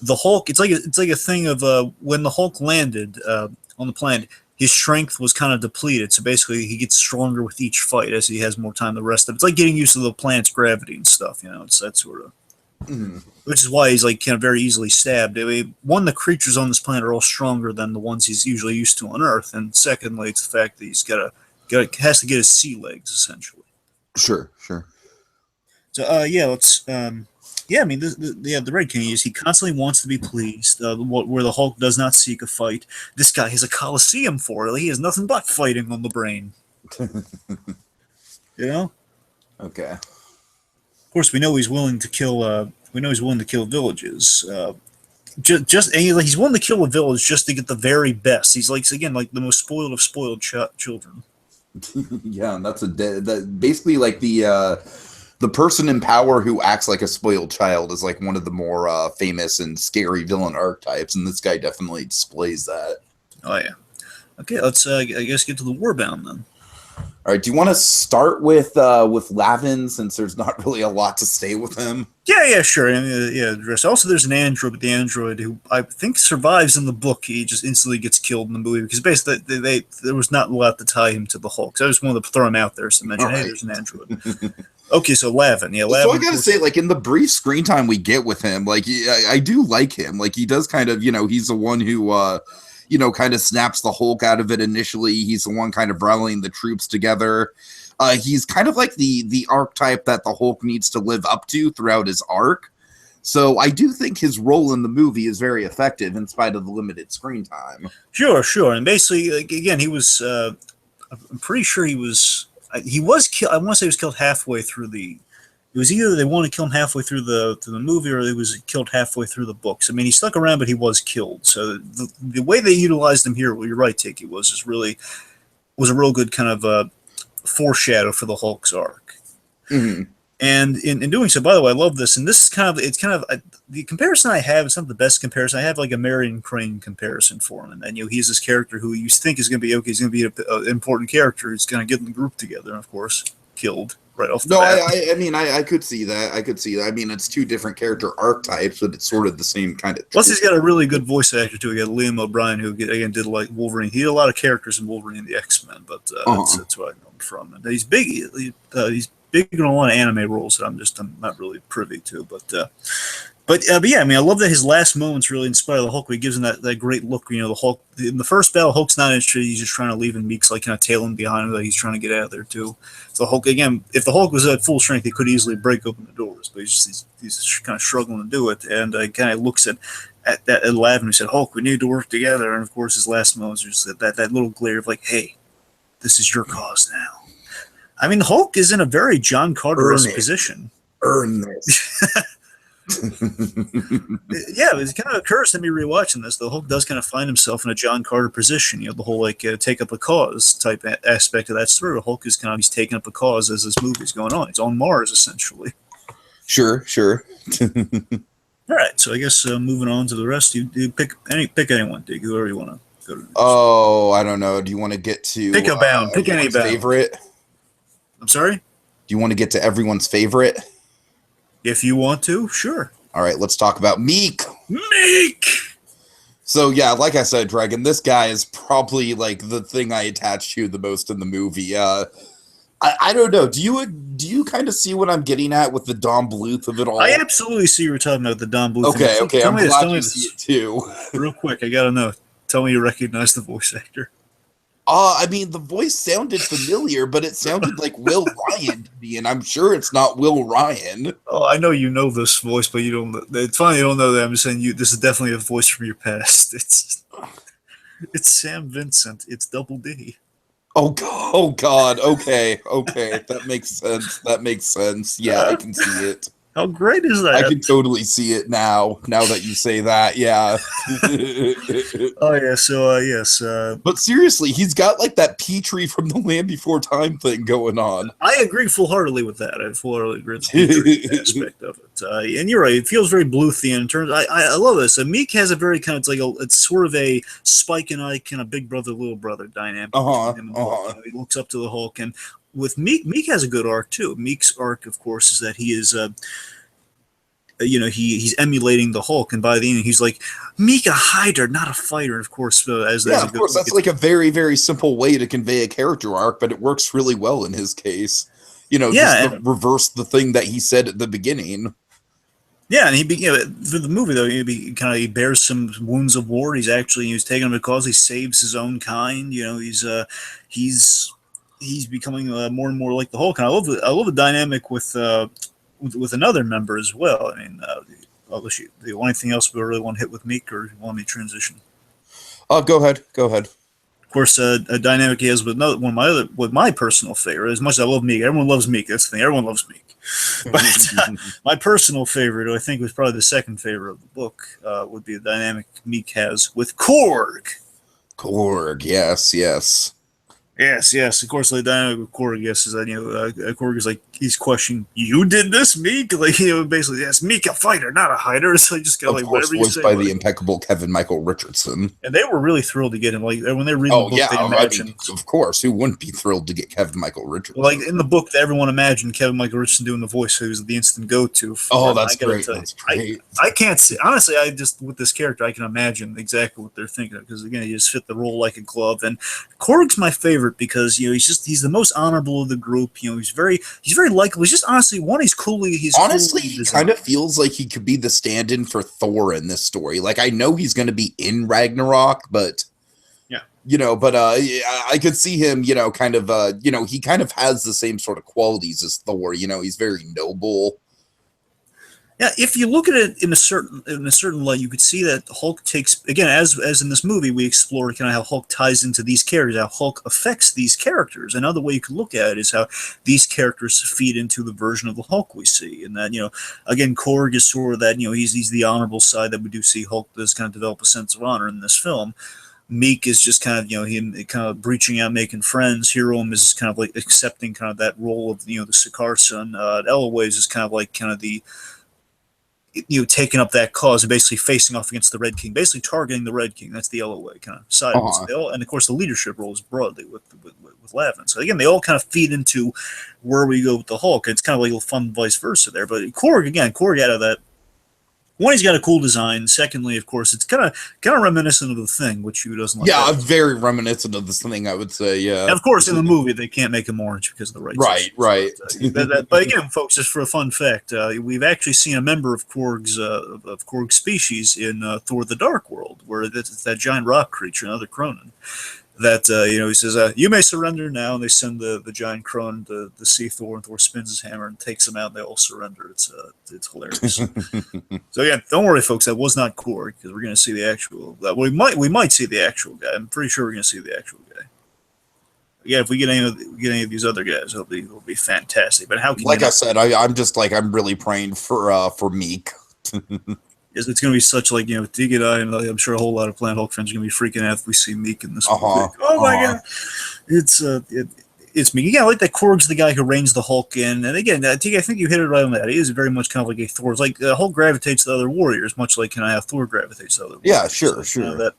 The Hulk, it's like a thing of when the Hulk landed on the planet, his strength was kind of depleted. So basically, he gets stronger with each fight as he has more time. The rest of it's like getting used to the planet's gravity and stuff. It's that sort of, which is why he's like kind of very easily stabbed. I mean, one, the creatures on this planet are all stronger than the ones he's usually used to on Earth, and secondly, it's the fact that he's has to get his sea legs essentially. Sure. So yeah, let's. Yeah, I mean, the Red King he constantly wants to be pleased, where the Hulk does not seek a fight. This guy has a coliseum for it. He has nothing but fighting on the brain. Okay. Of course, we know he's willing to kill. Villages. He's willing to kill a village just to get the very best. He's like the most spoiled of spoiled children. Yeah, and that's basically like the person in power who acts like a spoiled child is like one of the more famous and scary villain archetypes, and this guy definitely displays that. Oh yeah. Okay, let's I guess get to the Warbound then. All right, do you want to start with Lavin, since there's not really a lot to say with him? Yeah, sure. Also, there's an android, but the android who I think survives in the book, he just instantly gets killed in the movie because basically there was not a lot to tie him to the Hulk. So I just wanted to throw him out there to mention, hey, there's an android. Okay, so Lavin, Lavin. So I gotta say, like in the brief screen time we get with him, like I do like him. Like he does kind of, he's the one who kind of snaps the Hulk out of it initially. He's the one kind of rallying the troops together. He's kind of like the archetype that the Hulk needs to live up to throughout his arc. So I do think his role in the movie is very effective in spite of the limited screen time. Sure. And basically, like, again, he was, I'm pretty sure he was killed. I want to say he was killed halfway through it was either they wanted to kill him halfway through the movie or he was killed halfway through the books. I mean, he stuck around, but he was killed. So the way they utilized him here, well, you're right, Tiki, was a real good kind of foreshadow for the Hulk's arc. Mm-hmm. And in doing so, by the way, I love this. And this is the comparison I have. It's not the best comparison. I have like a Marion Crane comparison for him. And then, he's this character who you think is going to be okay. He's going to be an important character. He's going to get the group together. And of course, killed right off the bat. I mean, I could see that. I mean, it's two different character archetypes, but it's sort of the same kind of. Plus, he's got a really good voice actor too. He got Liam O'Brien, who again did like Wolverine. He did a lot of characters in Wolverine and the X-Men, but that's what I know him from. And he's big. He's big in a lot of anime roles that I'm not really privy to, but yeah, I mean, I love that his last moments really inspire the Hulk. He gives him that great look. The Hulk in the first battle, Hulk's not interested. He's just trying to leave, and Meek's like kind of tailing behind him. Like he's trying to get out of there too. So Hulk again, if the Hulk was at full strength, he could easily break open the doors, but he's just kind of struggling to do it. And kind of looks at Lavin and said, "Hulk, we need to work together." And of course, his last moments are just that little glare of like, "Hey, this is your cause now." I mean, Hulk is in a very John Carter-esque position. Earn this. Yeah, it kind of occurs to me rewatching this. The Hulk does kind of find himself in a John Carter position. You know, the whole like take up a cause type aspect of that story. Hulk is kind of he's taking up a cause as this movie's going on. He's on Mars essentially. Sure. All right, so I guess moving on to the rest. You pick anyone, Dig, whoever you want to go to. Oh, I don't know. Do you want to get to Pick a bound? Pick any bound. Favorite? I'm sorry. Do you want to get to everyone's favorite? If you want to, sure. All right, let's talk about Meek. Meek. So yeah, like I said, Dragon, this guy is probably like the thing I attach to the most in the movie. I don't know. Do you kind of see what I'm getting at with the Don Bluth of it all? I absolutely see you're talking about the Don Bluth. Okay. I'm glad you see it too. Real quick, I gotta know. Tell me you recognize the voice actor. I mean, the voice sounded familiar, but it sounded like Will Ryan to me, and I'm sure it's not Will Ryan. Oh, I know you know this voice, but you don't. It's funny you don't know that. I'm just saying this is definitely a voice from your past. It's Sam Vincent. It's Double D. Oh God. Okay. That makes sense. Yeah, I can see it. How great is that? I can totally see it now that you say that. Yeah. Oh yeah. So yes. But seriously, he's got like that Petrie from the Land Before Time thing going on. I agree full-heartedly with that. I full-heartedly agree with the Petrie aspect of it. And you're right. It feels very Bluthian in terms. I love this. Meek has a very kind of it's sort of a Spike and Ike kind of big brother little brother dynamic. He looks up to the Hulk and. With Meek has a good arc too. Meek's arc, of course, is that he is, he's emulating the Hulk, and by the end, he's like, Meek a hider, not a fighter. Of course, that's like a very, very simple way to convey a character arc, but it works really well in his case. Reverse the thing that he said at the beginning. Yeah, and for the movie though, he bears some wounds of war. He's taking them because he saves his own kind. He's becoming more and more like the Hulk, and I love the dynamic with another member as well. I mean, the only thing else we really want to hit with Meek, or you want me to transition? Go ahead. Of course, a dynamic he has with my personal favorite. As much as I love Meek, everyone loves Meek. That's the thing. Everyone loves Meek. But my personal favorite, who I think was probably the second favorite of the book, would be the dynamic Meek has with Korg. Korg, yes. Yes. Of course, the dynamic with Korg, is that Korg is like he's questioning, "You did this, Meek?" Like basically, yes, Meek a fighter, not a hider. So you just got like whatever you say. Voiced by the impeccable Kevin Michael Richardson, and they were really thrilled to get him. Like when they read the book, they imagined. Of course, who wouldn't be thrilled to get Kevin Michael Richardson? Like in the book, everyone imagined Kevin Michael Richardson doing the voice, who's the instant go-to. That's great. That's great. I can't see honestly. I just with this character, I can imagine exactly what they're thinking of because again, he just fit the role like a glove. And Korg's my favorite because he's the most honorable of the group. He's very likable. He's just honestly he's cool. He kind of feels like he could be the stand-in for Thor in this story. Like I know he's going to be in Ragnarok, but I could see him. He kind of has the same sort of qualities as Thor. He's very noble. Yeah, if you look at it in a certain light, you could see that Hulk takes again, as in this movie, we explore kind of how Hulk ties into these characters, how Hulk affects these characters. Another way you could look at it is how these characters feed into the version of the Hulk we see, and that again, Korg is sort of that he's the honorable side that we do see Hulk does kind of develop a sense of honor in this film. Meek is just kind of him kind of breaching out, making friends. Hiram is kind of like accepting kind of that role of the Sakaar son. Eloise is kind of the taking up that cause and basically facing off against the Red King, basically targeting the Red King. That's the LOA kind of side of it. And of course, the leadership role is broadly with Lavin. So again, they all kind of feed into where we go with the Hulk. It's kind of like a fun vice versa there. But Korg out of that. One, he's got a cool design. Secondly, of course, it's kind of reminiscent of the Thing, which who doesn't like. Yeah, very reminiscent of this Thing, I would say. Yeah. And of course, in the movie, they can't make him orange because of the rights. Right. But again, folks, just for a fun fact, we've actually seen a member of Korg's species in Thor: The Dark World, where it's that giant rock creature, another Cronin. That he says, "You may surrender now," and they send the giant Cronin to see Thor, and Thor spins his hammer and takes them out. And they all surrender. It's hilarious. So again, don't worry, folks. That was not Korg because we're going to see the actual. We might see the actual guy. I'm pretty sure we're going to see the actual guy. Yeah, if we get any of these other guys, it'll be fantastic. But how can Like I said, I'm just like I'm really praying for Meek. It's going to be such like Tiki and I, and I'm sure a whole lot of Planet Hulk fans are going to be freaking out if we see Meek in this movie. Oh my god, it's Meek. Yeah, I like that Korg's the guy who reins the Hulk in, and again, Tiki, I think you hit it right on that. He is very much kind of like a Thor. It's like Hulk gravitates to other warriors, much like Thor gravitates to other warriors. Yeah, sure.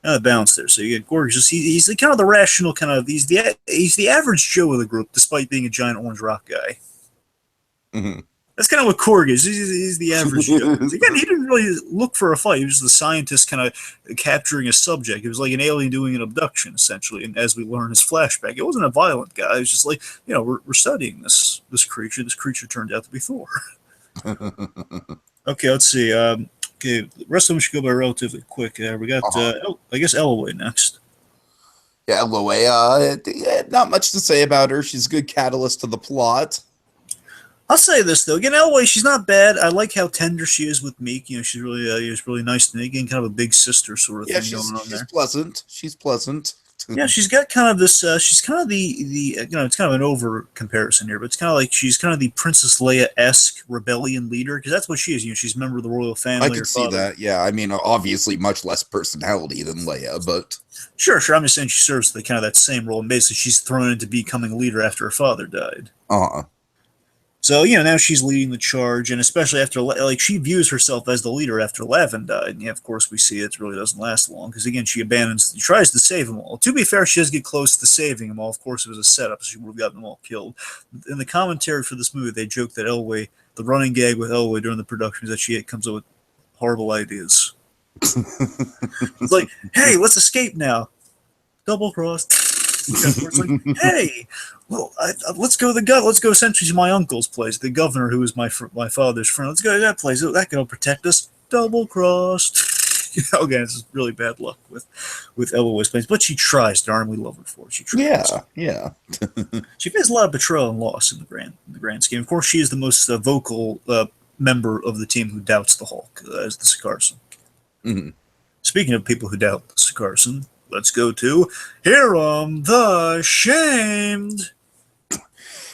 That balance there. So you get Korg. He's the kind of the rational kind of he's the average Joe of the group, despite being a giant orange rock guy. Mm-hmm. That's kind of what Korg is. He's the average Joe. Again, he didn't really look for a fight. He was the scientist kind of capturing a subject. It was like an alien doing an abduction, essentially. And as we learn his flashback, it wasn't a violent guy. It was just like, we're studying this creature. This creature turned out to be Thor. Okay, let's see. Okay, the rest of them should go by relatively quick. We got, I guess, Elway next. Yeah, LOA. Not much to say about her. She's a good catalyst to the plot. I'll say this though. Again, Elway, she's not bad. I like how tender she is with Meek. She's really nice to me. Again, kind of a big sister sort of thing going on there. She's pleasant. She's pleasant. Yeah, she's got kind of this. She's kind of the it's kind of an over comparison here, but it's kind of like she's kind of the Princess Leia-esque rebellion leader because that's what she is. She's a member of the royal family. I can see that. Yeah, I mean, obviously, much less personality than Leia, but sure. I'm just saying she serves the kind of that same role, and basically she's thrown into becoming a leader after her father died. So, now she's leading the charge, and especially after, she views herself as the leader after Lavin died. And of course, we see it really doesn't last long, because again, she tries to save them all. To be fair, she does get close to saving them all. Of course, it was a setup, so she would have gotten them all killed. In the commentary for this movie, they joke that Elway, the running gag with Elway during the production is that she comes up with horrible ideas. It's like, hey, let's escape now. Double cross. It's like, hey, well, let's go essentially to my uncle's place, the governor who is my father's friend. Let's go to that place. That can help us. Double crossed. Again, it's just really bad luck with Elway's place, but she tries. Darn, we love her for it. She tries. Yeah. She faces a lot of betrayal and loss in the grand scheme. Of course, she is the most vocal member of the team who doubts the Hulk as the Sakaarson. Mm-hmm. Speaking of people who doubt the Sakaarson, let's go to Hiram the Shamed.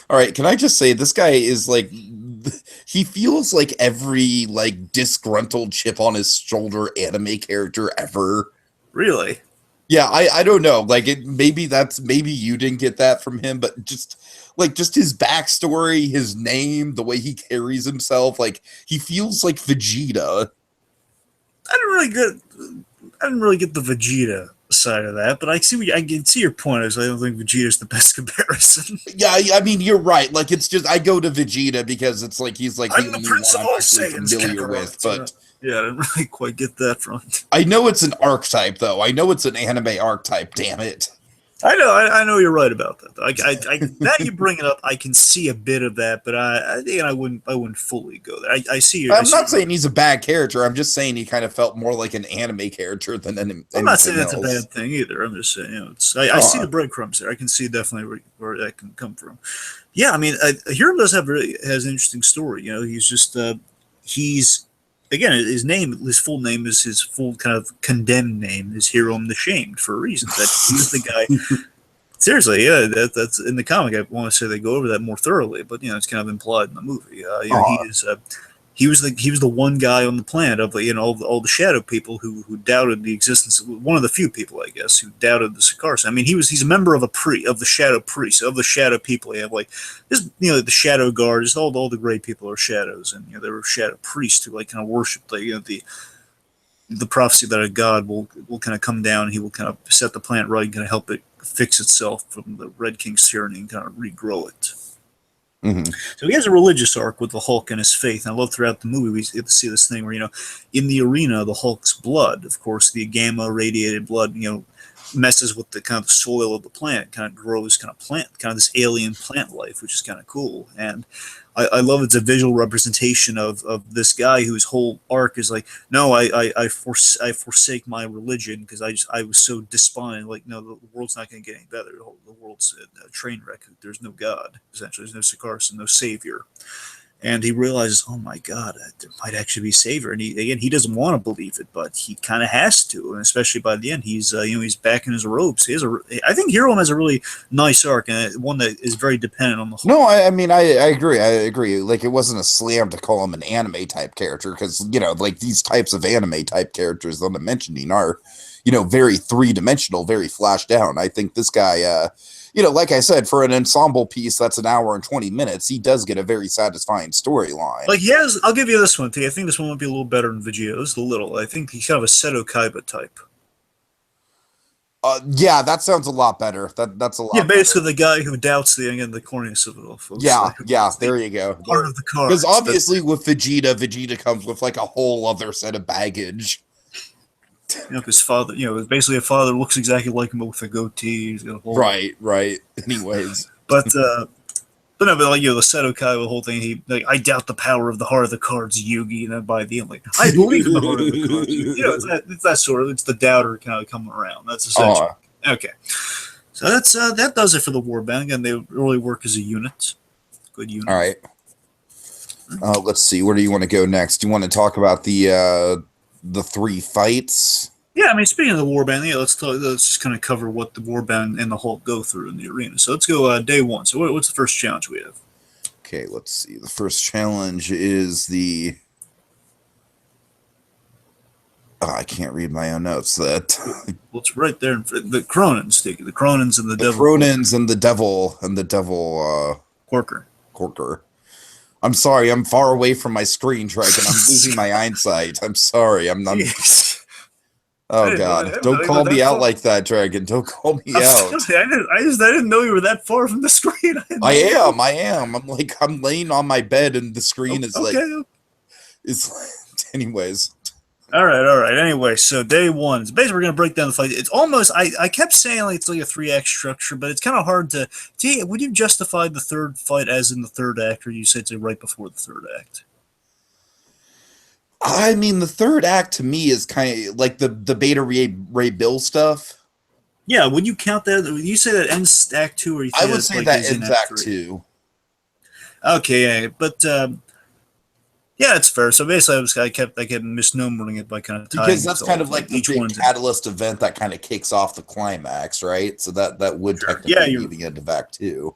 All right, can I just say this guy is like he feels like every disgruntled chip on his shoulder anime character ever. Really? Yeah, I don't know. Maybe you didn't get that from him, but just his backstory, his name, the way he carries himself, he feels like Vegeta. I didn't really get the Vegeta side of that, but I can see your point. I don't think Vegeta's the best comparison. Yeah, I mean you're right. It's just I go to Vegeta because it's he's I'm the Prince of all Saiyans familiar with, but yeah, I didn't really quite get that from. I know it's an archetype though. I know it's an anime archetype. Damn it. I know you're right about that. Now you bring it up, I can see a bit of that, but I wouldn't fully go there. I see you. I'm not saying he's a bad character. I'm just saying he kind of felt more like an anime character than anything else. I'm not saying that's a bad thing either. I'm just saying, I see the breadcrumbs there. I can see definitely where that can come from. Yeah, I mean, Hiram has an interesting story. He's just again, his full name is his full kind of condemned name is Hiram the Shamed for a reason. That he's the guy. Seriously, yeah, that's in the comic. I want to say they go over that more thoroughly, but it's kind of implied in the movie. He was the one guy on the planet of all the shadow people who doubted the existence. One of the few people, I guess, who doubted the Sakaar. I mean, he's a member of the shadow priests of the shadow people. You have the shadow guard. Just all the gray people are shadows, and there were shadow priests who kind of worship the prophecy that a god will kind of come down and he will kind of set the planet right and kind of help it fix itself from the Red King's tyranny and kind of regrow it. Mm-hmm. So he has a religious arc with the Hulk and his faith. And I love throughout the movie we get to see this thing where, in the arena, the Hulk's blood, of course, the gamma radiated blood, messes with the kind of soil of the planet, kind of grows kind of this alien plant life, which is kind of cool. And I love it's a visual representation of this guy whose whole arc is no, I forsake my religion because I was so despondent. No, the world's not going to get any better. The world's a train wreck. There's no God, essentially. There's no Sakaar, no savior. And he realizes, oh my God, there might actually be Savior. And he doesn't want to believe it, but he kind of has to. And especially by the end, he's he's back in his ropes. I think Hero has a really nice arc, and one that is very dependent on the whole. No, I mean, I agree. I agree. Like, it wasn't a slam to call him an anime type character because, like these types of anime type characters that I'm mentioning are, very three-dimensional, very flashed down. I think this guy, like I said, for an ensemble piece that's an hour and 20 minutes, he does get a very satisfying storyline. Like, yes, I'll give you this one, T. I think this one might be a little better than Vegito's, a little. I think he's kind of a Seto Kaiba type. Yeah, that sounds a lot better. That's a lot. Yeah, basically the guy who doubts the corniness of it all, folks. Yeah, there you go. Part of the car. Because obviously with Vegeta comes with like a whole other set of baggage. His father, basically a father looks exactly like him, but with a goatee. He's got a whole Right. Anyways, but no, but like the Seto Kaiba, the whole thing. I doubt the power of the heart of the cards, Yugi, and then by the end, like I believe in the heart of the cards. It's that sort of. It's the doubter kind of coming around. That's essential. Okay, so that's that does it for the Warbound. Again, they really work as a unit. Good unit. All right. Let's see. Where do you want to go next? Do you want to talk about the three fights? Yeah, I mean, speaking of the Warband, let's just kind of cover what the Warband and the Hulk go through in the arena. So let's go day one. So what's the first challenge we have? Okay, let's see. The first challenge is the... I can't read my own notes. Well, it's right there. The Cronins, the Cronins and the Devil. Cronins and the Devil... Corker. I'm sorry, I'm far away from my screen, Dragon. I'm losing my eyesight. I'm sorry. I'm not... Oh God! Don't call me out like that, Dragon. Don't call me out. I didn't know you were that far from the screen. I am. I'm laying on my bed, and the screen is like. Anyways. All right. Anyway, so day one. It's basically we're gonna break down the fight. It's almost. I kept saying it's like a 3-act structure, but it's kind of hard to. Would you justify the third fight as in the third act, or you said it's right before the third act? I mean, the third act to me is kind of like the Beta Ray Bill stuff. Yeah, would you count that? Would you say that ends Act 2, or you think I would say that ends Act 2. Okay, but yeah, it's fair. So basically, I kept misnumbering it by kind of tying because that's kind of like the each big catalyst event that kind of kicks off the climax, right? So that would technically be the end of Act 2.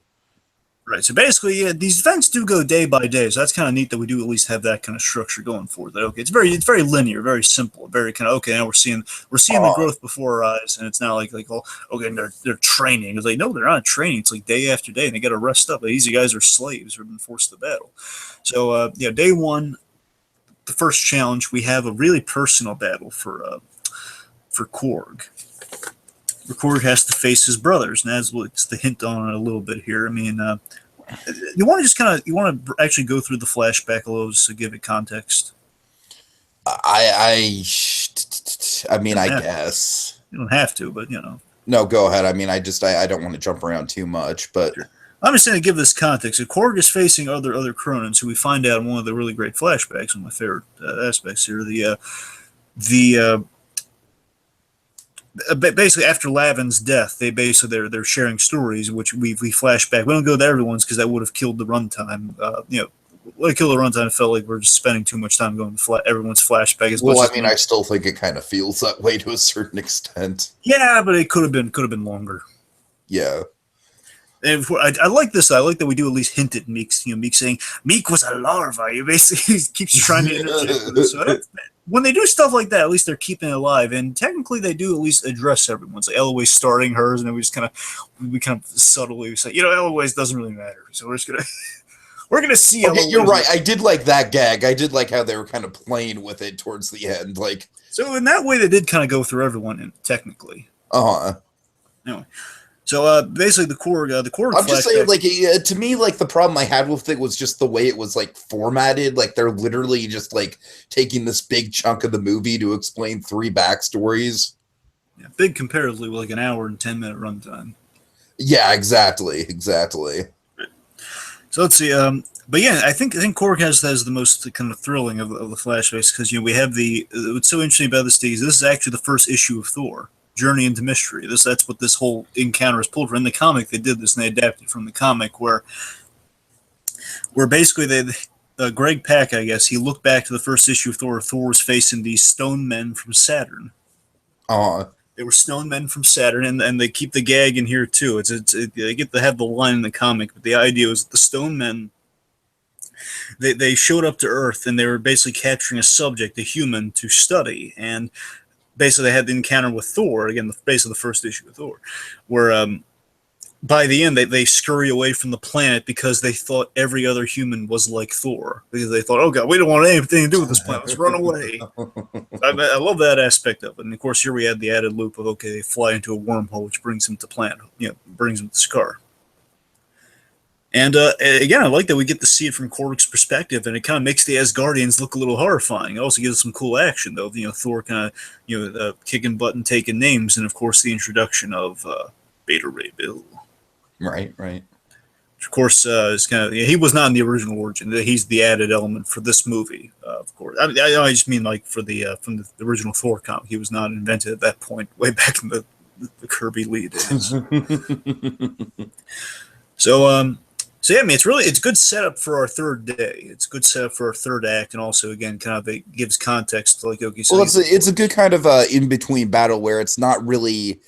Right. So basically, these events do go day by day. So that's kind of neat that we do at least have that kind of structure going for that. Okay, it's very linear, very simple, very kind of now we're seeing the growth before our eyes, and it's not like and they're training. It's like no, they're not training. It's like day after day, and they got to rest up. These guys are slaves who've been forced to battle. So day one, the first challenge, we have a really personal battle for Korg. Korg has to face his brothers, and that's what's the hint on it a little bit here. I mean, you want to actually go through the flashback a little just to give it context. I mean, I guess you don't have to, but No, go ahead. I mean, I don't want to jump around too much, but sure. I'm just saying to give this context. So Korg is facing other Cronins, who we find out in one of the really great flashbacks. One of my favorite aspects here. Basically, after Lavin's death, they're sharing stories, which we flash back. We don't go to everyone's because that would have killed the runtime. Would have killed the runtime. It felt like we're just spending too much time going to everyone's flashback. I still think it kind of feels that way to a certain extent. Yeah, but it could have been longer. Yeah. And I like this. I like that we do at least hint at Meek. Meek saying Meek was a larva. He basically keeps trying to interject with us. So when they do stuff like that, at least they're keeping it alive. And technically, they do at least address everyone's. Like Eloise starting hers, and then we kind of subtly say, Eloise doesn't really matter. So we're just gonna see. Okay, you're right. I did like that gag. I did like how they were kind of playing with it towards the end. So in that way, they did kind of go through everyone, technically. Anyway. So basically, the Korg. I'm just saying, to me, the problem I had with it was just the way it was formatted. They're literally just taking this big chunk of the movie to explain 3 backstories. Yeah, big comparatively with an hour and 10-minute runtime. Yeah, exactly. Right. So let's see. But yeah, I think Korg has the most kind of thrilling of the flashbacks because we have what's so interesting about this is this is actually the first issue of Thor. Journey into Mystery. That's what this whole encounter is pulled from. In the comic, they did this, and they adapted from the comic, where basically Greg Pak, I guess, he looked back to the first issue of Thor. Thor was facing these stone men from Saturn. They were stone men from Saturn, and they keep the gag in here too. They get to have the line in the comic, but the idea was the stone men. They showed up to Earth, and they were basically capturing a subject, a human, to study, and basically they had the encounter with Thor again, basically the first issue of Thor, where by the end they scurry away from the planet because they thought every other human was like Thor, because they thought, oh god, we don't want anything to do with this planet, let's run away. I love that aspect of it, and of course here we had the added loop of, okay, they fly into a wormhole which brings them to planet, brings them to Sakaar. And again, I like that we get to see it from Korg's perspective, and it kind of makes the Asgardians look a little horrifying. It also gives us some cool action, though. Thor kind of, kicking butt and taking names, and of course the introduction of Beta Ray Bill. Right. Which of course is kind of, he was not in the original origin. He's the added element for this movie, of course. I just mean like for from the original Thor comic, he was not invented at that point, way back in the Kirby Lee days. So yeah, I mean, it's good setup for our third day. It's good setup for our third act, and also again, kind of it gives context to, like, okay. So well, it's a good kind of in between battle where it's not really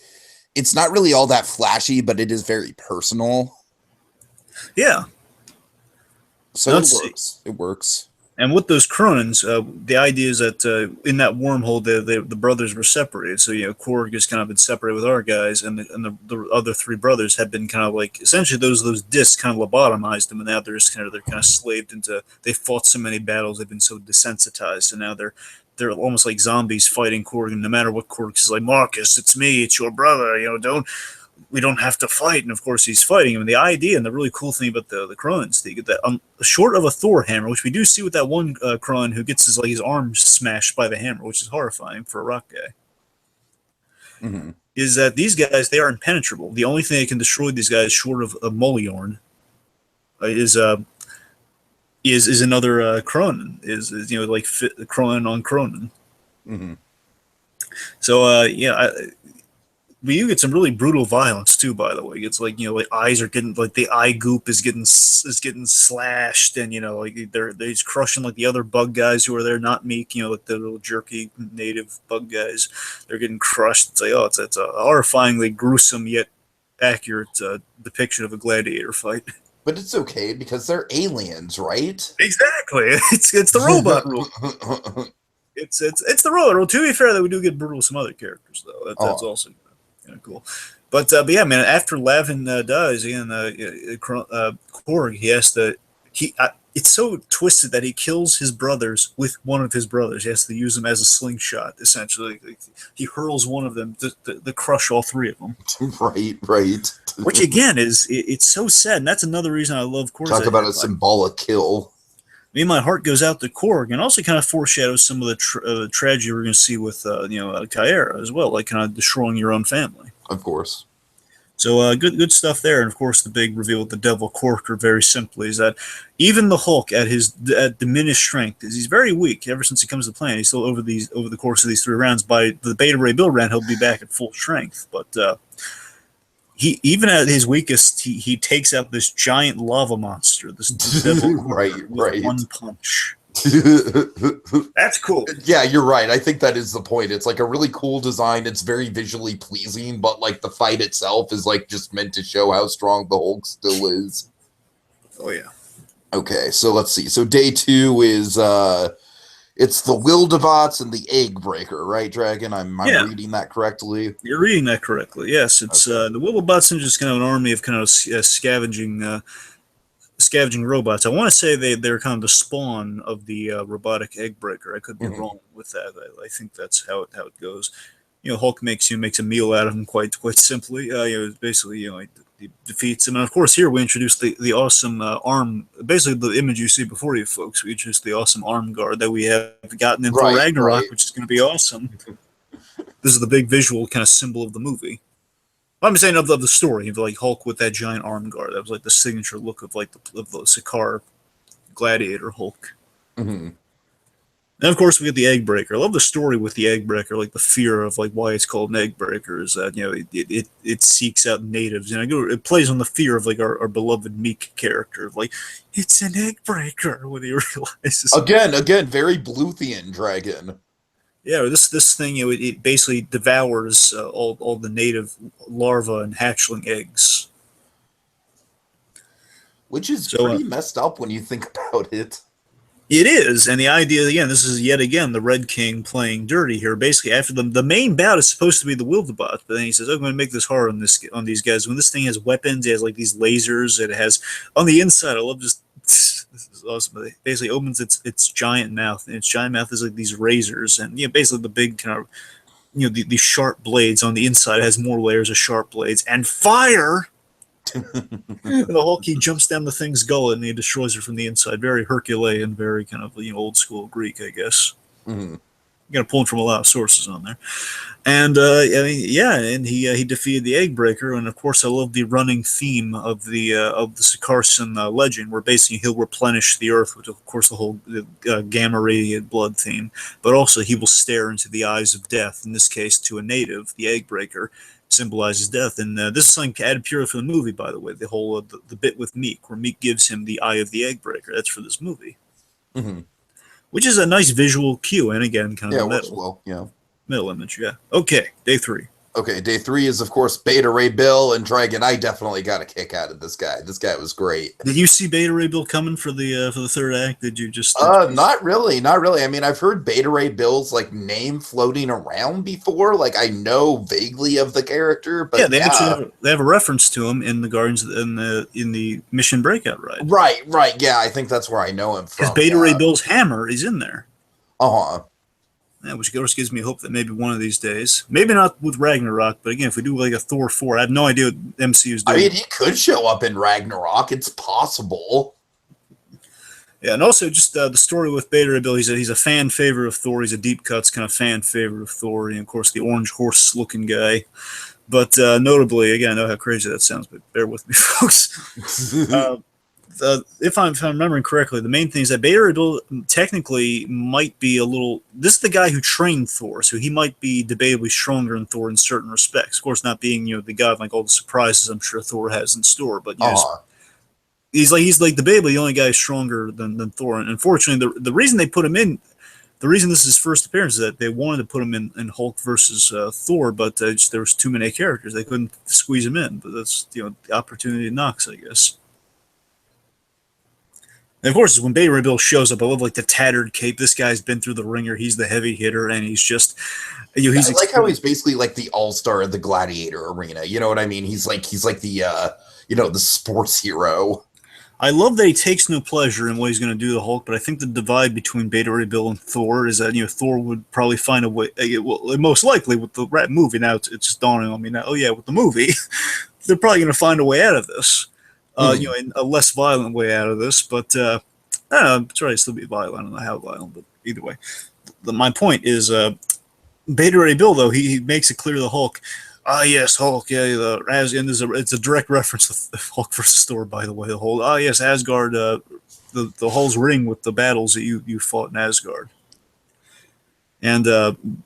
all that flashy, but it is very personal. Yeah. So it works. And with those Cronins, the idea is that in that wormhole, the brothers were separated. So, Korg has kind of been separated with our guys, and the other three brothers have been kind of like, essentially those discs kind of lobotomized them, and now they're kind of slaved into. They fought so many battles, they've been so desensitized, and now they're almost like zombies fighting Korg. And no matter what Korg says, like, Marcus, it's me, it's your brother. We don't have to fight. And of course he's fighting him. And the idea and the really cool thing about the Cronins, they get that short of a Thor hammer, which we do see with that one Cronin who gets his arm smashed by the hammer, which is horrifying for a rock guy. Mm-hmm. Is that these guys, they are impenetrable. The only thing that can destroy these guys short of a Moliorn is another Cronin, like Cronin on Cronin. Mm-hmm. So but you get some really brutal violence too. By the way, it's like like eyes are getting, like, the eye goop is getting slashed, and like they're just crushing like the other bug guys who are there, not meek, like the little jerky native bug guys. They're getting crushed. It's like, it's a horrifyingly gruesome yet accurate depiction of a gladiator fight. But it's okay because they're aliens, right? Exactly. It's the robot rule. It's the robot rule. To be fair, that we do get brutal with some other characters though. That's also cool. But yeah, man. After Lavin dies, again, Korg, he has to. It's so twisted that he kills his brothers with one of his brothers. He has to use them as a slingshot. Essentially, he hurls one of them to crush all three of them. Right. Which again it's so sad, and that's another reason I love Korg. Talk about a symbolic kill. My heart goes out to Korg, and also kind of foreshadows some of the tragedy we're going to see with Caiera as well, like kind of destroying your own family. Of course. So good stuff there, and of course the big reveal with the Devil Corker, very simply, is that even the Hulk at diminished strength, he's very weak ever since he comes to the planet. He's still over the course of these 3 rounds. By the Beta Ray Bill round, he'll be back at full strength, but. He, even at his weakest, he takes out this giant lava monster, this devil with one punch. That's cool. Yeah, you're right. I think that is the point. It's like a really cool design. It's very visually pleasing, but like the fight itself is like just meant to show how strong the Hulk still is. Oh yeah. Okay, so let's see. So day 2 is it's the Wildabots and the Eggbreaker, right, Dragon? I'm reading that correctly. You're reading that correctly. Yes, it's the Wildabots are just kind of an army of kind of scavenging robots. I want to say they're kind of the spawn of the robotic Eggbreaker. I could be wrong with that. I think that's how it goes. Hulk makes a meal out of him quite simply. Basically, he defeats him, and of course here we introduce the awesome arm. Basically, the image you see before you folks. We introduce the awesome arm guard that we have gotten in Thor Ragnarok, which is going to be awesome. This is the big visual kind of symbol of the movie. I'm saying of the story, of like Hulk with that giant arm guard. That was like the signature look of like the Sakaar gladiator Hulk. Mm-hmm. And of course, we get the egg breaker. I love the story with the egg breaker, like the fear of like why it's called an egg breaker is that it seeks out natives, and it plays on the fear of like our beloved Meek character of like it's an egg breaker when he realizes Again, very Bluthian dragon. yeah, this thing it basically devours all the native larvae and hatchling eggs. Which is So pretty messed up when you think about it. it is, and the idea again, this is yet again the Red King playing dirty here. Basically, after the main bout is supposed to be the Wildebot, but then he says, "I'm going to make this hard on these guys." When this thing has weapons, it has like these lasers. It has on the inside. I love this. This is awesome. It basically opens its giant mouth, and its giant mouth is like these razors, and basically the big kind of these sharp blades on the inside. It has more layers of sharp blades and fire. The Hulk, he jumps down the thing's gullet and he destroys her from the inside. Very Herculean, very kind of old school Greek, I guess. Mm-hmm. You got to pull from a lot of sources on there. And I mean, yeah, and he defeated the Egg Breaker, and of course, I love the running theme of the Sakaar legend, where basically he'll replenish the Earth with, of course, the whole gamma radiated blood theme, but also he will stare into the eyes of death. In this case, to a native, the Egg Breaker symbolizes death, and this is something added purely for the movie, by the way. The whole the bit with Meek, where Meek gives him the eye of the Egg Breaker. That's for this movie. Mm-hmm. Which is a nice visual cue, and again, kind of Yeah, works well. Yeah. Middle image, yeah. Okay, day 3. Okay, day 3 is of course Beta Ray Bill and Dragon. I definitely got a kick out of this guy. This guy was great. Did you see Beta Ray Bill coming for the third act? Did you just? Not really. I mean, I've heard Beta Ray Bill's like name floating around before. Like I know vaguely of the character, but yeah, they have a reference to him in the Guardians in the Mission Breakout ride. Right. Yeah, I think that's where I know him from. Because Beta Ray Bill's hammer is in there. Uh-huh. Yeah, which of course gives me hope that maybe one of these days, maybe not with Ragnarok, but again, if we do like a Thor 4, I have no idea what MCU is doing. I mean, he could show up in Ragnarok. It's possible. Yeah, and also just the story with Beta Ray Bill. He's a fan favorite of Thor. He's a deep cuts kind of fan favorite of Thor. And of course, the orange horse looking guy. But notably, again, I know how crazy that sounds, but bear with me, folks. If I'm remembering correctly, the main thing is that Beta Ray Bill technically might be a little. This is the guy who trained Thor, so he might be debatably stronger than Thor in certain respects. Of course, not being the god like all the surprises I'm sure Thor has in store, but he's like debatably the only guy stronger than Thor. And unfortunately, the reason they put him in, the reason this is his first appearance is that they wanted to put him in Hulk versus Thor, but there was too many characters. They couldn't squeeze him in. But that's the opportunity knocks, I guess. And of course, when Beta Ray Bill shows up, I love like the tattered cape. This guy's been through the ringer. He's the heavy hitter, and he's just he's I like how he's basically like the all-star of the gladiator arena. You know what I mean? He's like the the sports hero. I love that he takes no pleasure in what he's going to do to the Hulk, but I think the divide between Beta Ray Bill and Thor is that Thor would probably find a way. Well, most likely with the Rat movie now, it's just dawning on me now. Oh yeah, with the movie, they're probably going to find a way out of this. In a less violent way out of this, but I don't know, it's right to still be violent. I don't know how violent, but either way. My point is, Beta Ray Bill, though, he makes it clear to the Hulk, yes, Hulk, yeah, it's a direct reference to Hulk versus Thor, by the way, the whole, yes, Asgard, the Hulk's ring with the battles that you fought in Asgard. And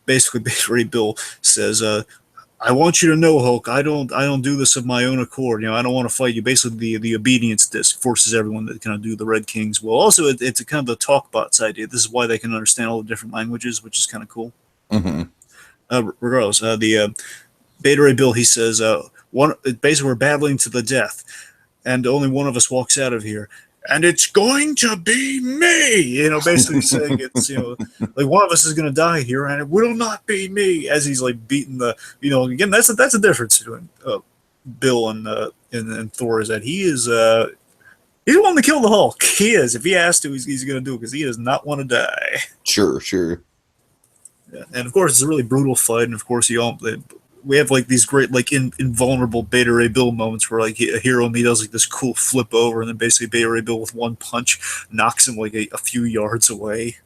basically, Beta Ray Bill says, I want you to know, Hulk, I don't do this of my own accord. I don't want to fight you. Basically, the obedience disc forces everyone to kind of do the Red King's will. Also, it's a kind of the talkbots idea. This is why they can understand all the different languages, which is kind of cool. Mm-hmm. Regardless, the Beta Ray Bill, he says, basically we're battling to the death, and only one of us walks out of here. And it's going to be me, basically saying it's, like one of us is going to die here, and it will not be me. As he's like beating the, again, that's a difference between Bill and Thor is that he's wanting to kill the Hulk. He is. If he has to, he's going to do it because he does not want to die. Sure. Yeah. And of course, it's a really brutal fight, and of course, we have like these great like invulnerable Beta Ray Bill moments where like a hero he does like this cool flip over, and then basically Beta Ray Bill with one punch knocks him like a few yards away.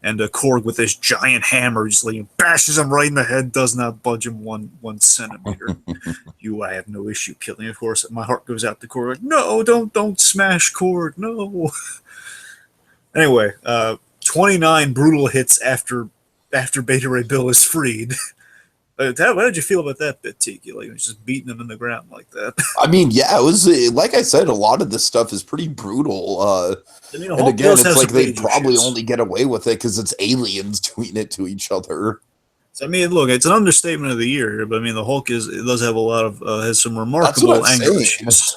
And Korg with this giant hammer just like bashes him right in the head, does not budge him one centimeter. I have no issue killing. Of course, my heart goes out to Korg. Like, no, don't smash Korg, no. Anyway, 29 brutal hits after Beta Ray Bill is freed. How did you feel about that bit, Tiki? Like, just beating him in the ground like that. I mean, yeah, it was like I said, a lot of this stuff is pretty brutal. I mean, And again, it's like they they probably only get away with it because it's aliens doing it to each other. I mean, look, it's an understatement of the year here, but I mean, the Hulk does have a lot of has some remarkable anger issues.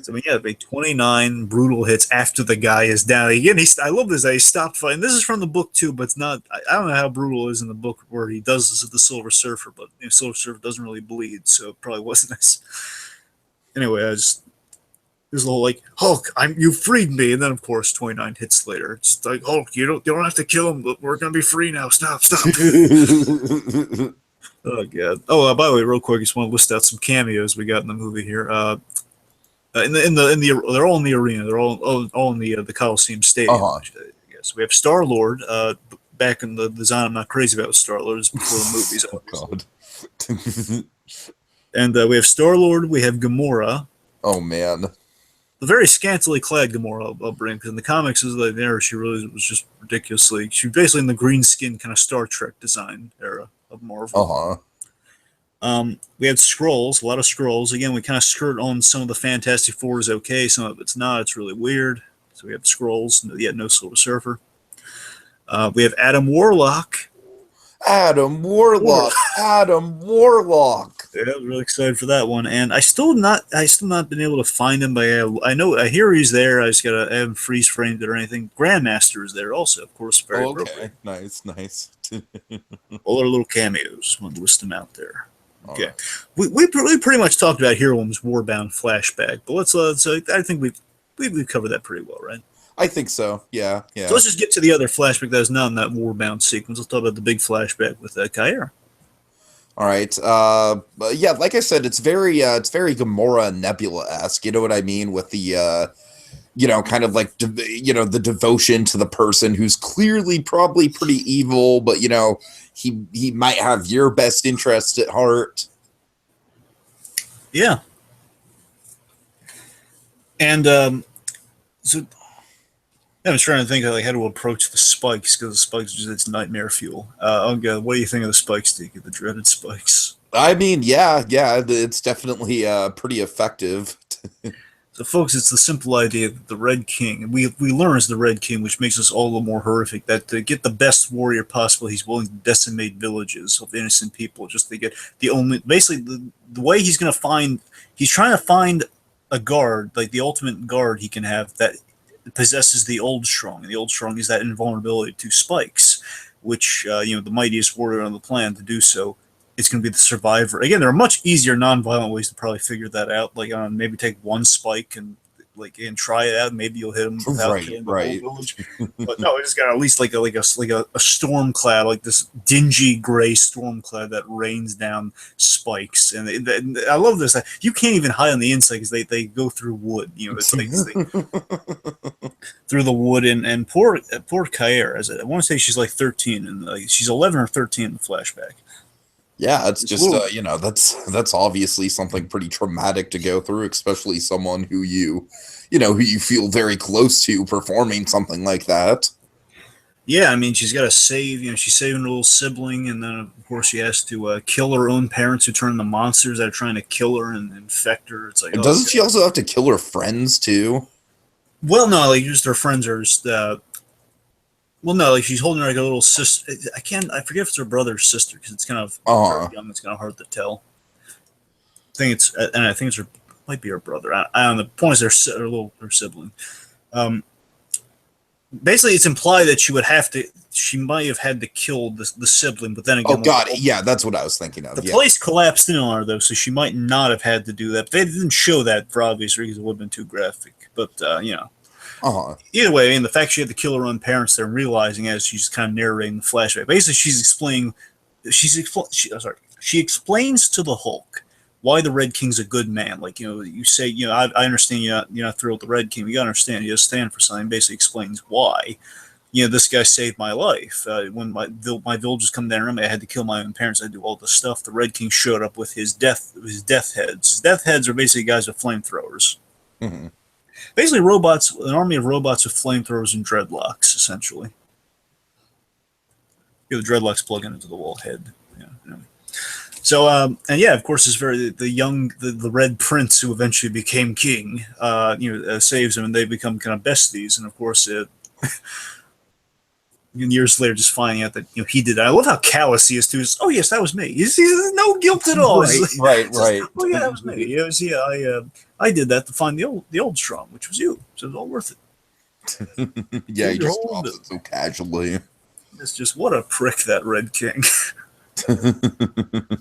So, I mean, yeah, 29 brutal hits after the guy is down. Again, I love this. He stopped fighting. This is from the book too, but it's not. I don't know how brutal it is in the book where he does this at the Silver Surfer, but Silver Surfer doesn't really bleed, so it probably wasn't as. Anyway, there's a whole like Hulk, you freed me, and then of course 29 hits later, it's just like Hulk, you don't have to kill him, but we're gonna be free now. Stop. Oh god. Oh, by the way, real quick, I just want to list out some cameos we got in the movie here. In the they're all in the arena. They're all in the Coliseum Stadium. Yes, we have Star-Lord. Back in the design, I'm not crazy about Star-Lord. It's before the movies. Oh god. And we have Star-Lord. We have Gamora. Oh man. The very scantily clad Gamora I'll bring, because in the comics is like there she really was just ridiculously. She was basically in the green skin kind of Star Trek design era of Marvel. We had Skrulls, a lot of Skrulls. Again, we kind of skirt on some of the Fantastic Four is okay, some of it's not. It's really weird. So we have Skrulls, yet no Silver Surfer. We have Adam Warlock. Adam Warlock. Yeah, I'm really excited for that one, and I still not been able to find him. But I hear he's there. I just gotta have him freeze framed it or anything. Grandmaster is there also, of course. Very appropriate. Nice. All our little cameos. Want to list them out there. Okay, right. we pretty much talked about Heroum's Warbound flashback, but let's I think we've covered that pretty well, right? I think so. Yeah. So let's just get to the other flashback that is not in that Warbound sequence. Let's talk about the big flashback with Caiera. All right. Yeah, like I said, it's very Gamora and Nebula-esque. You know what I mean? With the kind of like the devotion to the person who's clearly probably pretty evil, but he might have your best interest at heart. Yeah. And so I was trying to think of like how to approach the spikes, because the spikes is it's nightmare fuel. What do you think of the spikes, Tiki? The dreaded spikes. I mean, yeah, it's definitely pretty effective. So, folks, it's the simple idea that the Red King, and we learn as the Red King, which makes us all the more horrific, that to get the best warrior possible, he's willing to decimate villages of innocent people just to get basically the way he's trying to find a guard, like the ultimate guard he can have that possesses the Old Strong, and the Old Strong is that invulnerability to spikes, which the mightiest warrior on the planet to do so. It's going to be the survivor. Again, there are much easier non-violent ways to probably figure that out. Like maybe take one spike and try it out. Maybe you'll hit him without killing the whole village. But no, it's got at least like a storm cloud, like this dingy gray storm cloud that rains down spikes. And I love this. You can't even hide on the inside because they go through wood. It's like through the wood. And poor Caiera. I want to say she's like 13, and she's 11 or 13 in the flashback. Yeah, it's just that's obviously something pretty traumatic to go through, especially someone who you feel very close to performing something like that. Yeah, I mean, she's got to save. She's saving her little sibling, and then of course she has to kill her own parents who turn into monsters that are trying to kill her and infect her. It's like, and doesn't she also have to kill her friends too? Well, no, like just her friends are just. Well, no, like she's holding her like a little sister. I forget if it's her brother or sister because it's kind of young. It's kind of hard to tell. I think it's might be her brother. I don't know. The point is her sibling. Basically, it's implied that she might have had to kill the sibling, but then again, yeah, that's what I was thinking of. The place collapsed in on her though, so she might not have had to do that. But they didn't show that for obvious reasons; it would have been too graphic. But either way, I mean, the fact she had to kill her own parents, they're realizing as she's kind of narrating the flashback. Basically, she explains to the Hulk why the Red King's a good man. Like, you say, I understand you're not thrilled with the Red King. You gotta understand, you gotta stand for something. Basically explains why. This guy saved my life. When my villagers come down on me, I had to kill my own parents. I do all this stuff. The Red King showed up with his death heads. His death heads are basically guys with flamethrowers. Mm-hmm. basically robots, an army of robots with flamethrowers and dreadlocks, essentially. You know, the dreadlocks plug into the wall head. Yeah, yeah. So, and yeah, of course, it's very the Red Prince who eventually became king. Saves him, and they become kind of besties. And of course, years later, just finding out that he did it. I love how callous he is too. He's, oh yes, that was me. He's no guilt at all. Right. Oh yeah, that was me. It was, I did that to find the old Strom, which was you. So it was all worth it. Yeah, he just drops it so casually. It's just what a prick, that Red King.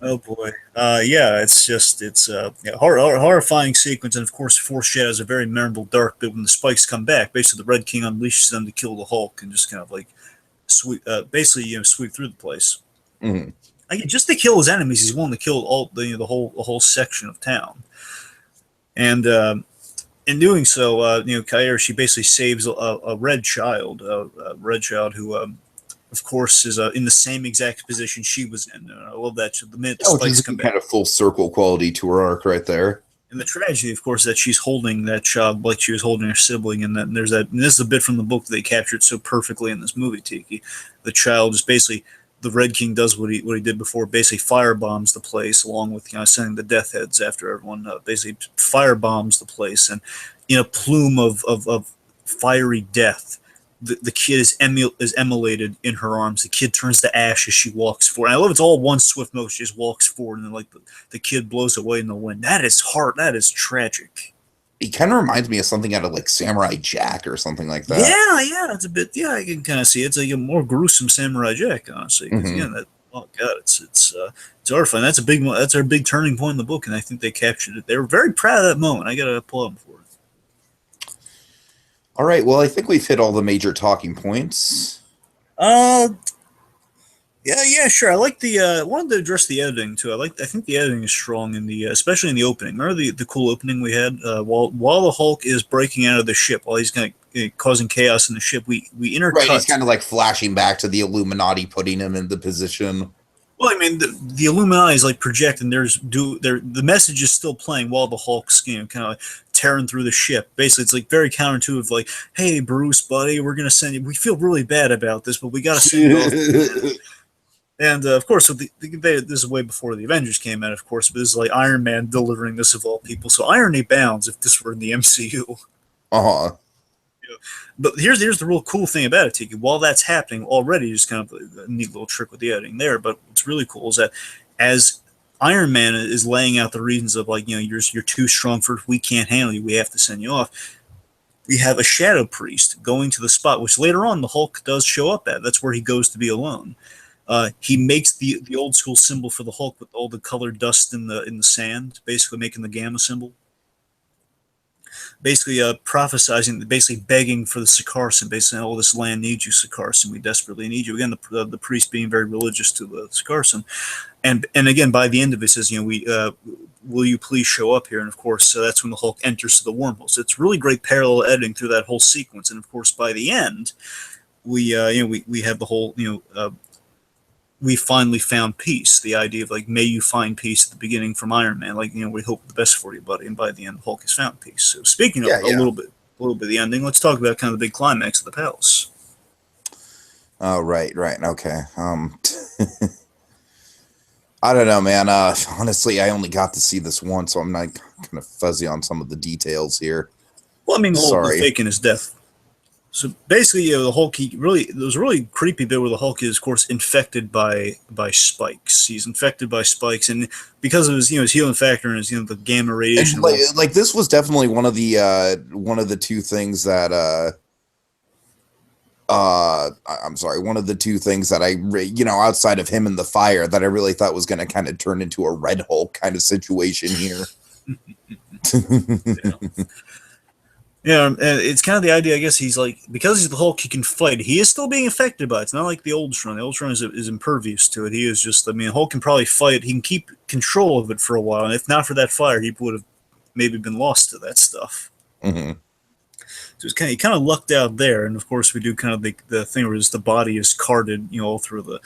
Oh boy. It's horrifying sequence, and of course foreshadows a very memorable dark bit when the spikes come back. Basically, the Red King unleashes them to kill the Hulk and just kind of like sweep through the place. Mm-hmm. Again, just to kill his enemies, he's willing to kill all the whole section of town. And in doing so, Caiera, she basically saves a red child, who, of course, is in the same exact position she was in. I love that. The minute the spikes come back, kind of full circle quality to her arc right there. And the tragedy, of course, that she's holding that child like she was holding her sibling, and there's that. And this is a bit from the book that they captured so perfectly in this movie, Tiki. The child is basically, the Red King does what he did before, basically firebombs the place, along with sending the Death Heads after everyone. Basically firebombs the place, and in a plume of fiery death, the kid is emulated in her arms. The kid turns to ash as she walks forward. And I love it's all one swift motion. She just walks forward, and then like the kid blows away in the wind. That is hard. That is tragic. He kind of reminds me of something out of like Samurai Jack or something like that. Yeah, it's a bit. Yeah, I can kind of see it. It's like a more gruesome Samurai Jack, honestly. Mm-hmm. Oh god, it's horrifying. That's a big. That's our big turning point in the book, and I think they captured it. They were very proud of that moment. I gotta applaud them for it. All right. Well, I think we've hit all the major talking points. Yeah, sure. I like wanted to address the editing too. I think the editing is strong in the, especially in the opening. Remember the cool opening we had while the Hulk is breaking out of the ship, while he's kind of causing chaos in the ship. We intercut. Right. He's kind of like flashing back to the Illuminati, putting him in the position. Well, I mean, the Illuminati is like projecting. The message is still playing while the Hulk's kind of like tearing through the ship. Basically, it's like very counterintuitive. Like, hey, Bruce, buddy, we're gonna send you. We feel really bad about this, but we gotta send you off. And of course, so this is way before the Avengers came out, of course. But this is like Iron Man delivering this of all people. So irony bounds if this were in the MCU. But here's the real cool thing about it, Tiki. While that's happening already, just kind of a neat little trick with the editing there. But what's really cool is that as Iron Man is laying out the reasons of like, you're too strong for, we can't handle you, we have to send you off. We have a shadow priest going to the spot, which later on the Hulk does show up at. That's where he goes to be alone. He makes the old school symbol for the Hulk with all the colored dust in the sand, basically making the gamma symbol. Basically prophesizing, basically begging for the Sakaar, basically, all this land needs you, Sakaar, we desperately need you. Again, the priest being very religious to the Sakaar, and again by the end of it says, will you please show up here? And of course, that's when the Hulk enters the wormhole. So it's really great parallel editing through that whole sequence. And of course, by the end, we have the whole we finally found peace. The idea of like, may you find peace at the beginning from Iron Man. Like, we hope the best for you, buddy. And by the end, Hulk has found peace. So speaking of a little bit of the ending, let's talk about kind of the big climax of the palace. Oh, right. Okay. I don't know, man. Honestly, I only got to see this once, so I'm not kind of fuzzy on some of the details here. Well, I mean, the faking his death. So basically, the Hulk, there's a really creepy bit where the Hulk is, of course, infected by spikes. He's infected by spikes, and because of his healing factor and his the gamma radiation. Like this was definitely one of the two things that I'm sorry, one of the two things that I outside of him and the fire that I really thought was going to kind of turn into a Red Hulk kind of situation here. Yeah, and it's kind of the idea, I guess, he's like, because he's the Hulk, he can fight. He is still being affected by it. It's not like the Ultron. The Ultron is impervious to it. He is just, Hulk can probably fight. He can keep control of it for a while. And if not for that fire, he would have maybe been lost to that stuff. Mm-hmm. So he kind of lucked out there. And of course, we do kind of the thing where just the body is carted, all through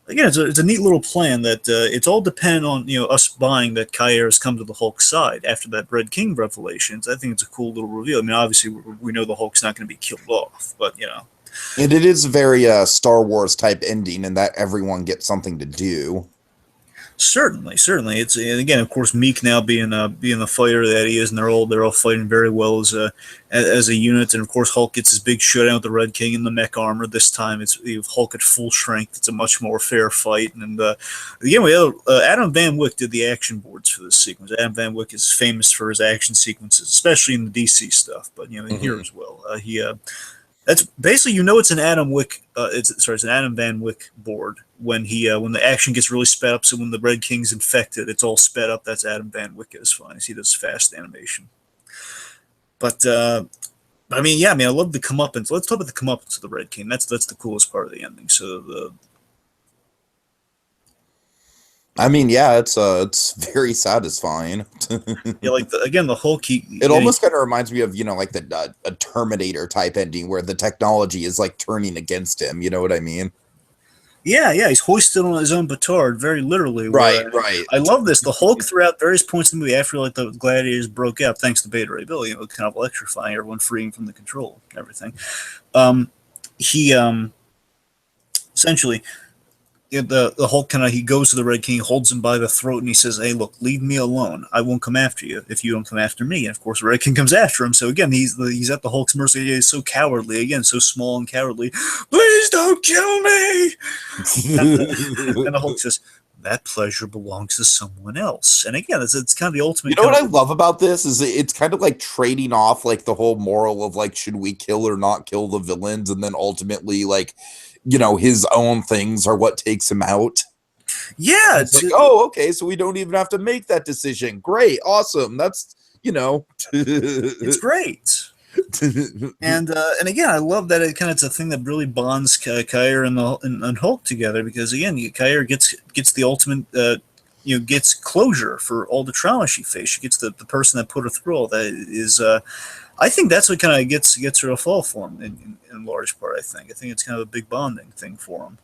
again, it's a neat little plan that it's all dependent on us buying that Caiera has come to the Hulk's side after that Red King revelations. I think it's a cool little reveal. I mean, obviously we know the Hulk's not going to be killed off, but And it is very Star Wars type ending, in that everyone gets something to do. certainly. It's, and again, of course, Meek now being the fighter that he is, and they're all fighting very well as a unit. And of course, Hulk gets his big showdown with the Red King in the mech armor. This time, it's Hulk at full strength. It's a much more fair fight. And again, we have, Adam Van Wyck did the action boards for this sequence. Adam Van Wyck is famous for his action sequences, especially in the DC stuff, but in here as well. That's basically, it's an Adam Wyck. It's an Adam Van Wyck board when the action gets really sped up. So when the Red King's infected, it's all sped up. That's Adam Van Wyck at his finest. He does fast animation. But I love the comeuppance. Let's talk about the comeuppance of the Red King. That's the coolest part of the ending. So it's very satisfying. The Hulk. It almost kind of reminds me of like a Terminator type ending where the technology is like turning against him. You know what I mean? Yeah, he's hoisted on his own petard, very literally. Right. I love this. The Hulk, throughout various points in the movie, after the gladiators broke out, thanks to Beta Ray Bill, kind of electrifying everyone, freeing from the control and everything. He essentially. The Hulk he goes to the Red King, holds him by the throat, and he says, "Hey, look, leave me alone. I won't come after you if you don't come after me." And of course, the Red King comes after him. So again, he's at the Hulk's mercy. He's so cowardly, again, so small and cowardly. Please don't kill me. and the Hulk says, "That pleasure belongs to someone else." And again, it's kind of the ultimate. You know what I love about this is it's kind of like trading off like the whole moral of like, should we kill or not kill the villains, and then ultimately like, his own things are what takes him out. Yeah, it's like, oh, okay, so we don't even have to make that decision. Great, awesome. That's it's great. and again, I love that it's a thing that really bonds Caiera and Hulk together, because again, Caiera gets the ultimate gets closure for all the trauma she faced. She gets the person that put her through all that. Is I think that's what kind of gets her to fall for him in large part. I think it's kind of a big bonding thing for him.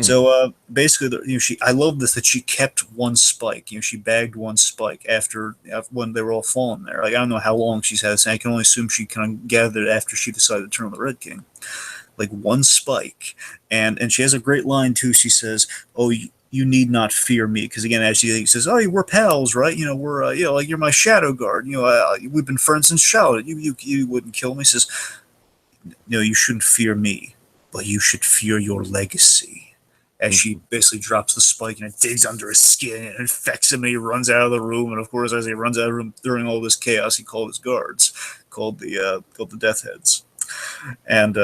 So basically, I love this, that she kept one spike. She bagged one spike after when they were all falling there. Like, I don't know how long she's had this. I can only assume she kind of gathered it after she decided to turn on the Red King. Like one spike, and she has a great line too. She says, "Oh, you need not fear me," because again, as he says, "Oh, we're pals, right? We're like you're my shadow guard. We've been friends since childhood. You wouldn't kill me." He says, "No, you shouldn't fear me, but you should fear your legacy." As she basically drops the spike and it digs under his skin and infects him, and he runs out of the room. And of course, as he runs out of the room during all this chaos, he called his guards, called the Death Heads, and.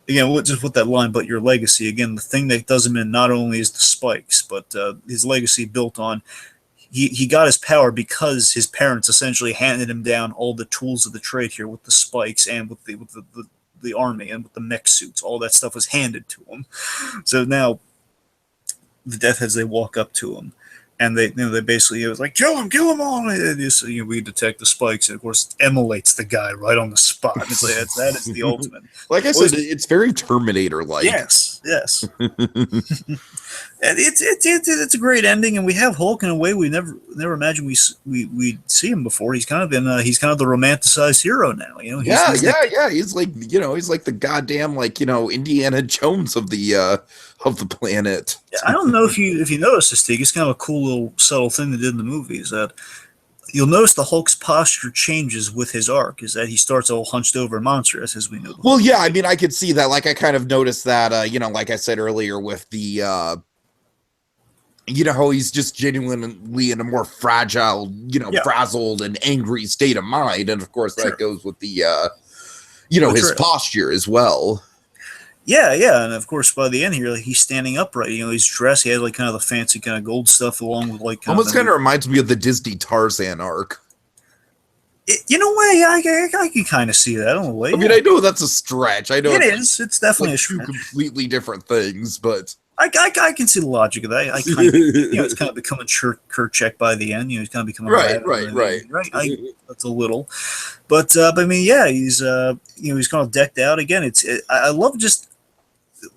Again, just with that line, "but your legacy," again, the thing that does him in not only is the spikes, but his legacy built on, he got his power because his parents essentially handed him down all the tools of the trade here with the spikes and with the army and with the mech suits. All that stuff was handed to him. So now the Death Heads, they walk up to him. And they basically, it was like, kill him all. And just, we detect the spikes, and of course, it emulates the guy right on the spot. It's like, that is the ultimate. Like I said, it's very Terminator-like. Yes. And it's a great ending, and we have Hulk in a way we never imagined we'd see him before. He's kind of the romanticized hero now. He's like he's like the goddamn Indiana Jones of the planet. I don't know if you noticed this, Teague. It's kind of a cool little subtle thing they did in the movie, is that you'll notice the Hulk's posture changes with his arc, is that he starts all hunched over and monstrous, as we know. Well, yeah, I mean, I could see that. Like, I kind of noticed that, like I said earlier with the, how he's just genuinely in a more fragile, frazzled and angry state of mind. And of course, that goes with the, his posture as well. Yeah, and of course by the end here, he's standing upright. He's dressed. He had kind of the fancy kind of gold stuff, along with almost kind of reminds me of the Disney Tarzan arc. I can kind of see that. I mean, I know that's a stretch. I know it is. It's definitely a two stretch. Completely different things, but I can see the logic of that. I kind of, it's kind of becoming Kerchak by the end. He's kind of becoming right. That's a little, but I mean, he's he's kind of decked out again. I love just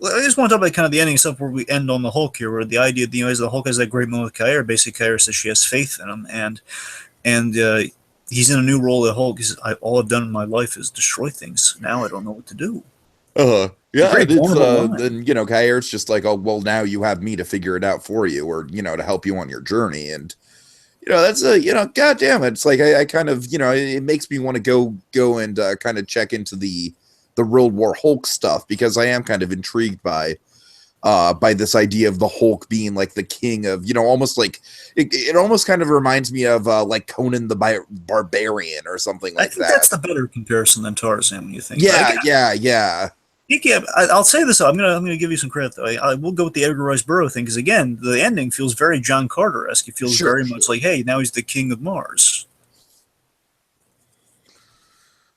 I just want to talk about kind of the ending stuff where we end on the Hulk here, where the idea, as the Hulk has that great moment with Caiera. Basically, Caiera says she has faith in him, and he's in a new role. The Hulk is, all I've done in my life is destroy things. Now I don't know what to do. Yeah, it's then Caiera's just like, oh well, now you have me to figure it out for you, or to help you on your journey, and that's god damn it, it's like I kind of it makes me want to go and kind of check into the World War Hulk stuff, because I am kind of intrigued by this idea of the Hulk being like the king of, almost like it almost kind of reminds me of like Conan the Barbarian or something like that. That's the better comparison than Tarzan when you think. Yeah. I'll say this. I'm gonna give you some credit though. I will go with the Edgar Rice Burroughs thing, because again, the ending feels very John Carter-esque. It feels very much like, hey, now he's the king of Mars.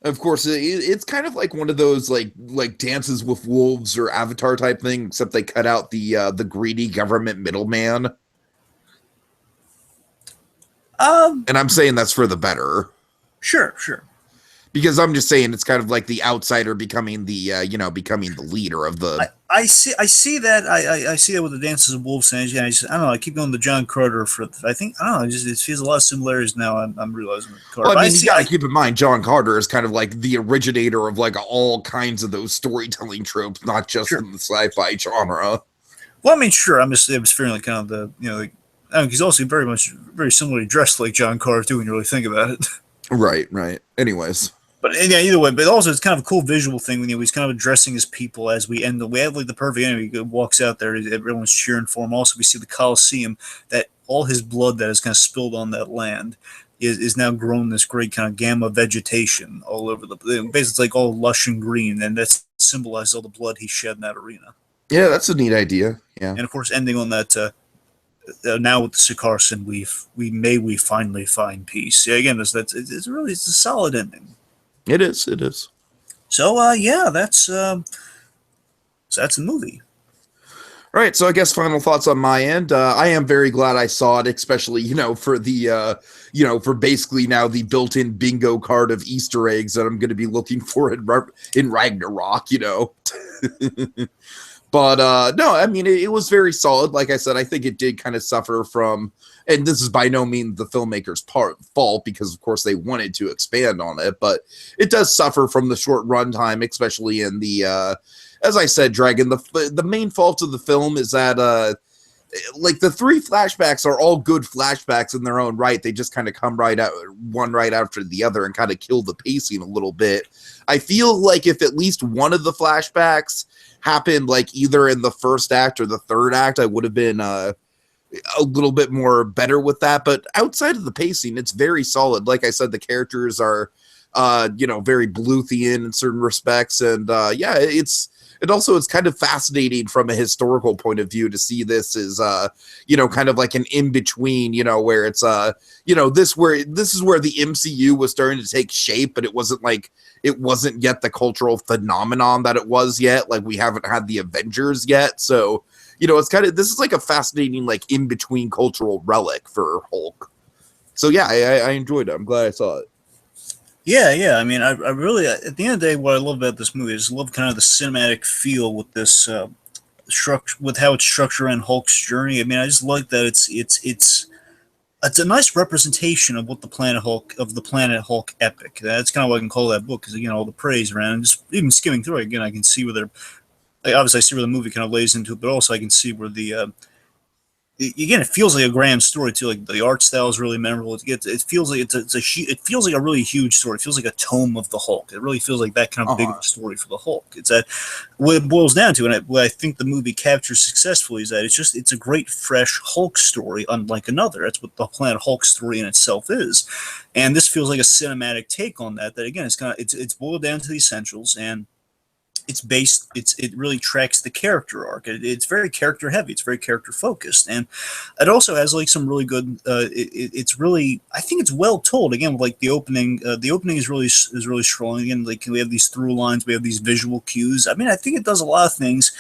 Of course, it's kind of like one of those like Dances with Wolves or Avatar type thing, except they cut out the greedy government middleman. And I'm saying that's for the better. Sure. Because I'm just saying it's kind of like the outsider becoming the becoming the leader of the. I see that. I see that with the Dances of Wolves thing. Yeah, I don't know. I keep going to John Carter for. I think I don't know. It feels a lot of similarities now. I'm realizing. Carter. Well, I mean, you gotta keep in mind John Carter is kind of like the originator of like all kinds of those storytelling tropes, not just in the sci-fi genre. Well, I mean, sure. I'm just feeling like kind of the he's also very similarly dressed like John Carter too when you really think about it. Right. Anyways. But yeah, either way. But also, it's kind of a cool visual thing when he's kind of addressing his people as we end. We have like the perfect end. He walks out there, everyone's cheering for him. Also, we see the Colosseum, that all his blood that is kind of spilled on that land is now grown this great kind of gamma vegetation all over the. Basically, it's like all lush and green, and that symbolizes all the blood he shed in that arena. Yeah, that's a neat idea. Yeah, and of course, ending on that. Now with the Sakaar sin, we finally find peace. Yeah, again, it's a solid ending. It is. So that's the movie. All right, so I guess final thoughts on my end. I am very glad I saw it, especially for the for basically now the built-in bingo card of Easter eggs that I'm going to be looking for in Ragnarok. But no, I mean it was very solid. Like I said, I think it did kind of suffer from. And this is by no means the filmmaker's fault, because of course they wanted to expand on it, but it does suffer from the short runtime, especially in the, as I said, Dragon, the main fault of the film is that, like the 3 flashbacks are all good flashbacks in their own right. They just kind of come one right after the other and kind of kill the pacing a little bit. I feel like if at least one of the flashbacks happened like either in the first act or the third act, I would have been, a little bit more better with that. But outside of the pacing, it's very solid. Like I said, the characters are very Bluthian in certain respects, and it's kind of fascinating from a historical point of view to see this as kind of like an in-between, where it's this is where the MCU was starting to take shape, but it wasn't yet the cultural phenomenon that it was yet. Like we haven't had the Avengers yet, so it's this is like a fascinating, like in between cultural relic for Hulk. So yeah, I enjoyed it. I'm glad I saw it. Yeah. I mean, I really, at the end of the day, what I love about this movie is I love kind of the cinematic feel with this structure, with how it's structured in Hulk's journey. I mean, I just like that it's a nice representation of what the Planet Hulk epic. That's kind of what I can call that book, because again, all the praise around, and just even skimming through it again, I can see where they're. Obviously, I see where the movie kind of lays into it, but also I can see where again, it feels like a grand story too. Like the art style is really memorable. It feels like it feels like a really huge story. It feels like a tome of the Hulk. It really feels like that kind of big of a story for the Hulk. It's that what it boils down to, and what I think the movie captures successfully is that it's a great fresh Hulk story, unlike another. That's what the Planet Hulk story in itself is, and this feels like a cinematic take on that. That again, it's boiled down to the essentials, and it really tracks the character arc. It's very character heavy. It's very character focused, and it also has like some really good. It's really, I think it's well told. Again, like the opening. The opening is really strong. Again, like we have these through lines. We have these visual cues. I mean, I think it does a lot of things.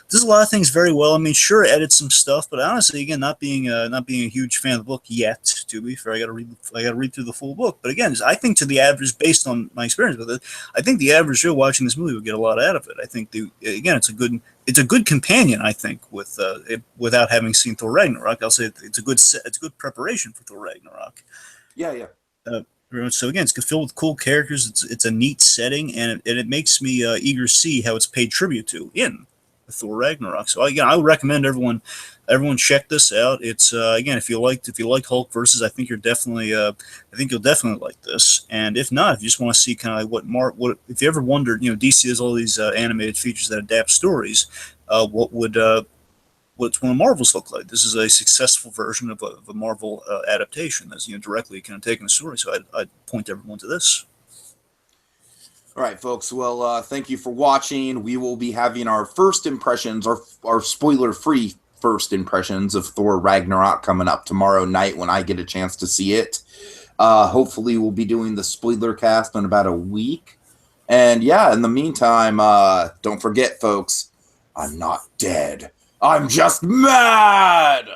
Does a lot of things very well. I mean, sure, edits some stuff, but honestly, again, not being a huge fan of the book yet, To be fair, I got to read through the full book. But again, I think to the average, based on my experience with it, I think the average Joe watching this movie would get a lot out of it. I think it's a good companion. I think without having seen Thor Ragnarok, I'll say it's a good preparation for Thor Ragnarok. Yeah. So again, it's filled with cool characters. It's a neat setting, and it makes me eager to see how it's paid tribute to in Thor Ragnarok. So again, I would recommend everyone check this out. It's again, if you liked Hulk versus, I think you'll definitely like this. And if not, if you just want to see kind of like what if you ever wondered, DC has all these animated features that adapt stories. What's one of Marvel's look like? This is a successful version of a Marvel adaptation that's directly kind of taking the story. So I'd point everyone to this. All right, folks. Well, thank you for watching. We will be having our first impressions, our spoiler-free first impressions of Thor Ragnarok coming up tomorrow night when I get a chance to see it. Hopefully, we'll be doing the spoiler cast in about a week. And yeah, in the meantime, don't forget, folks, I'm not dead. I'm just mad!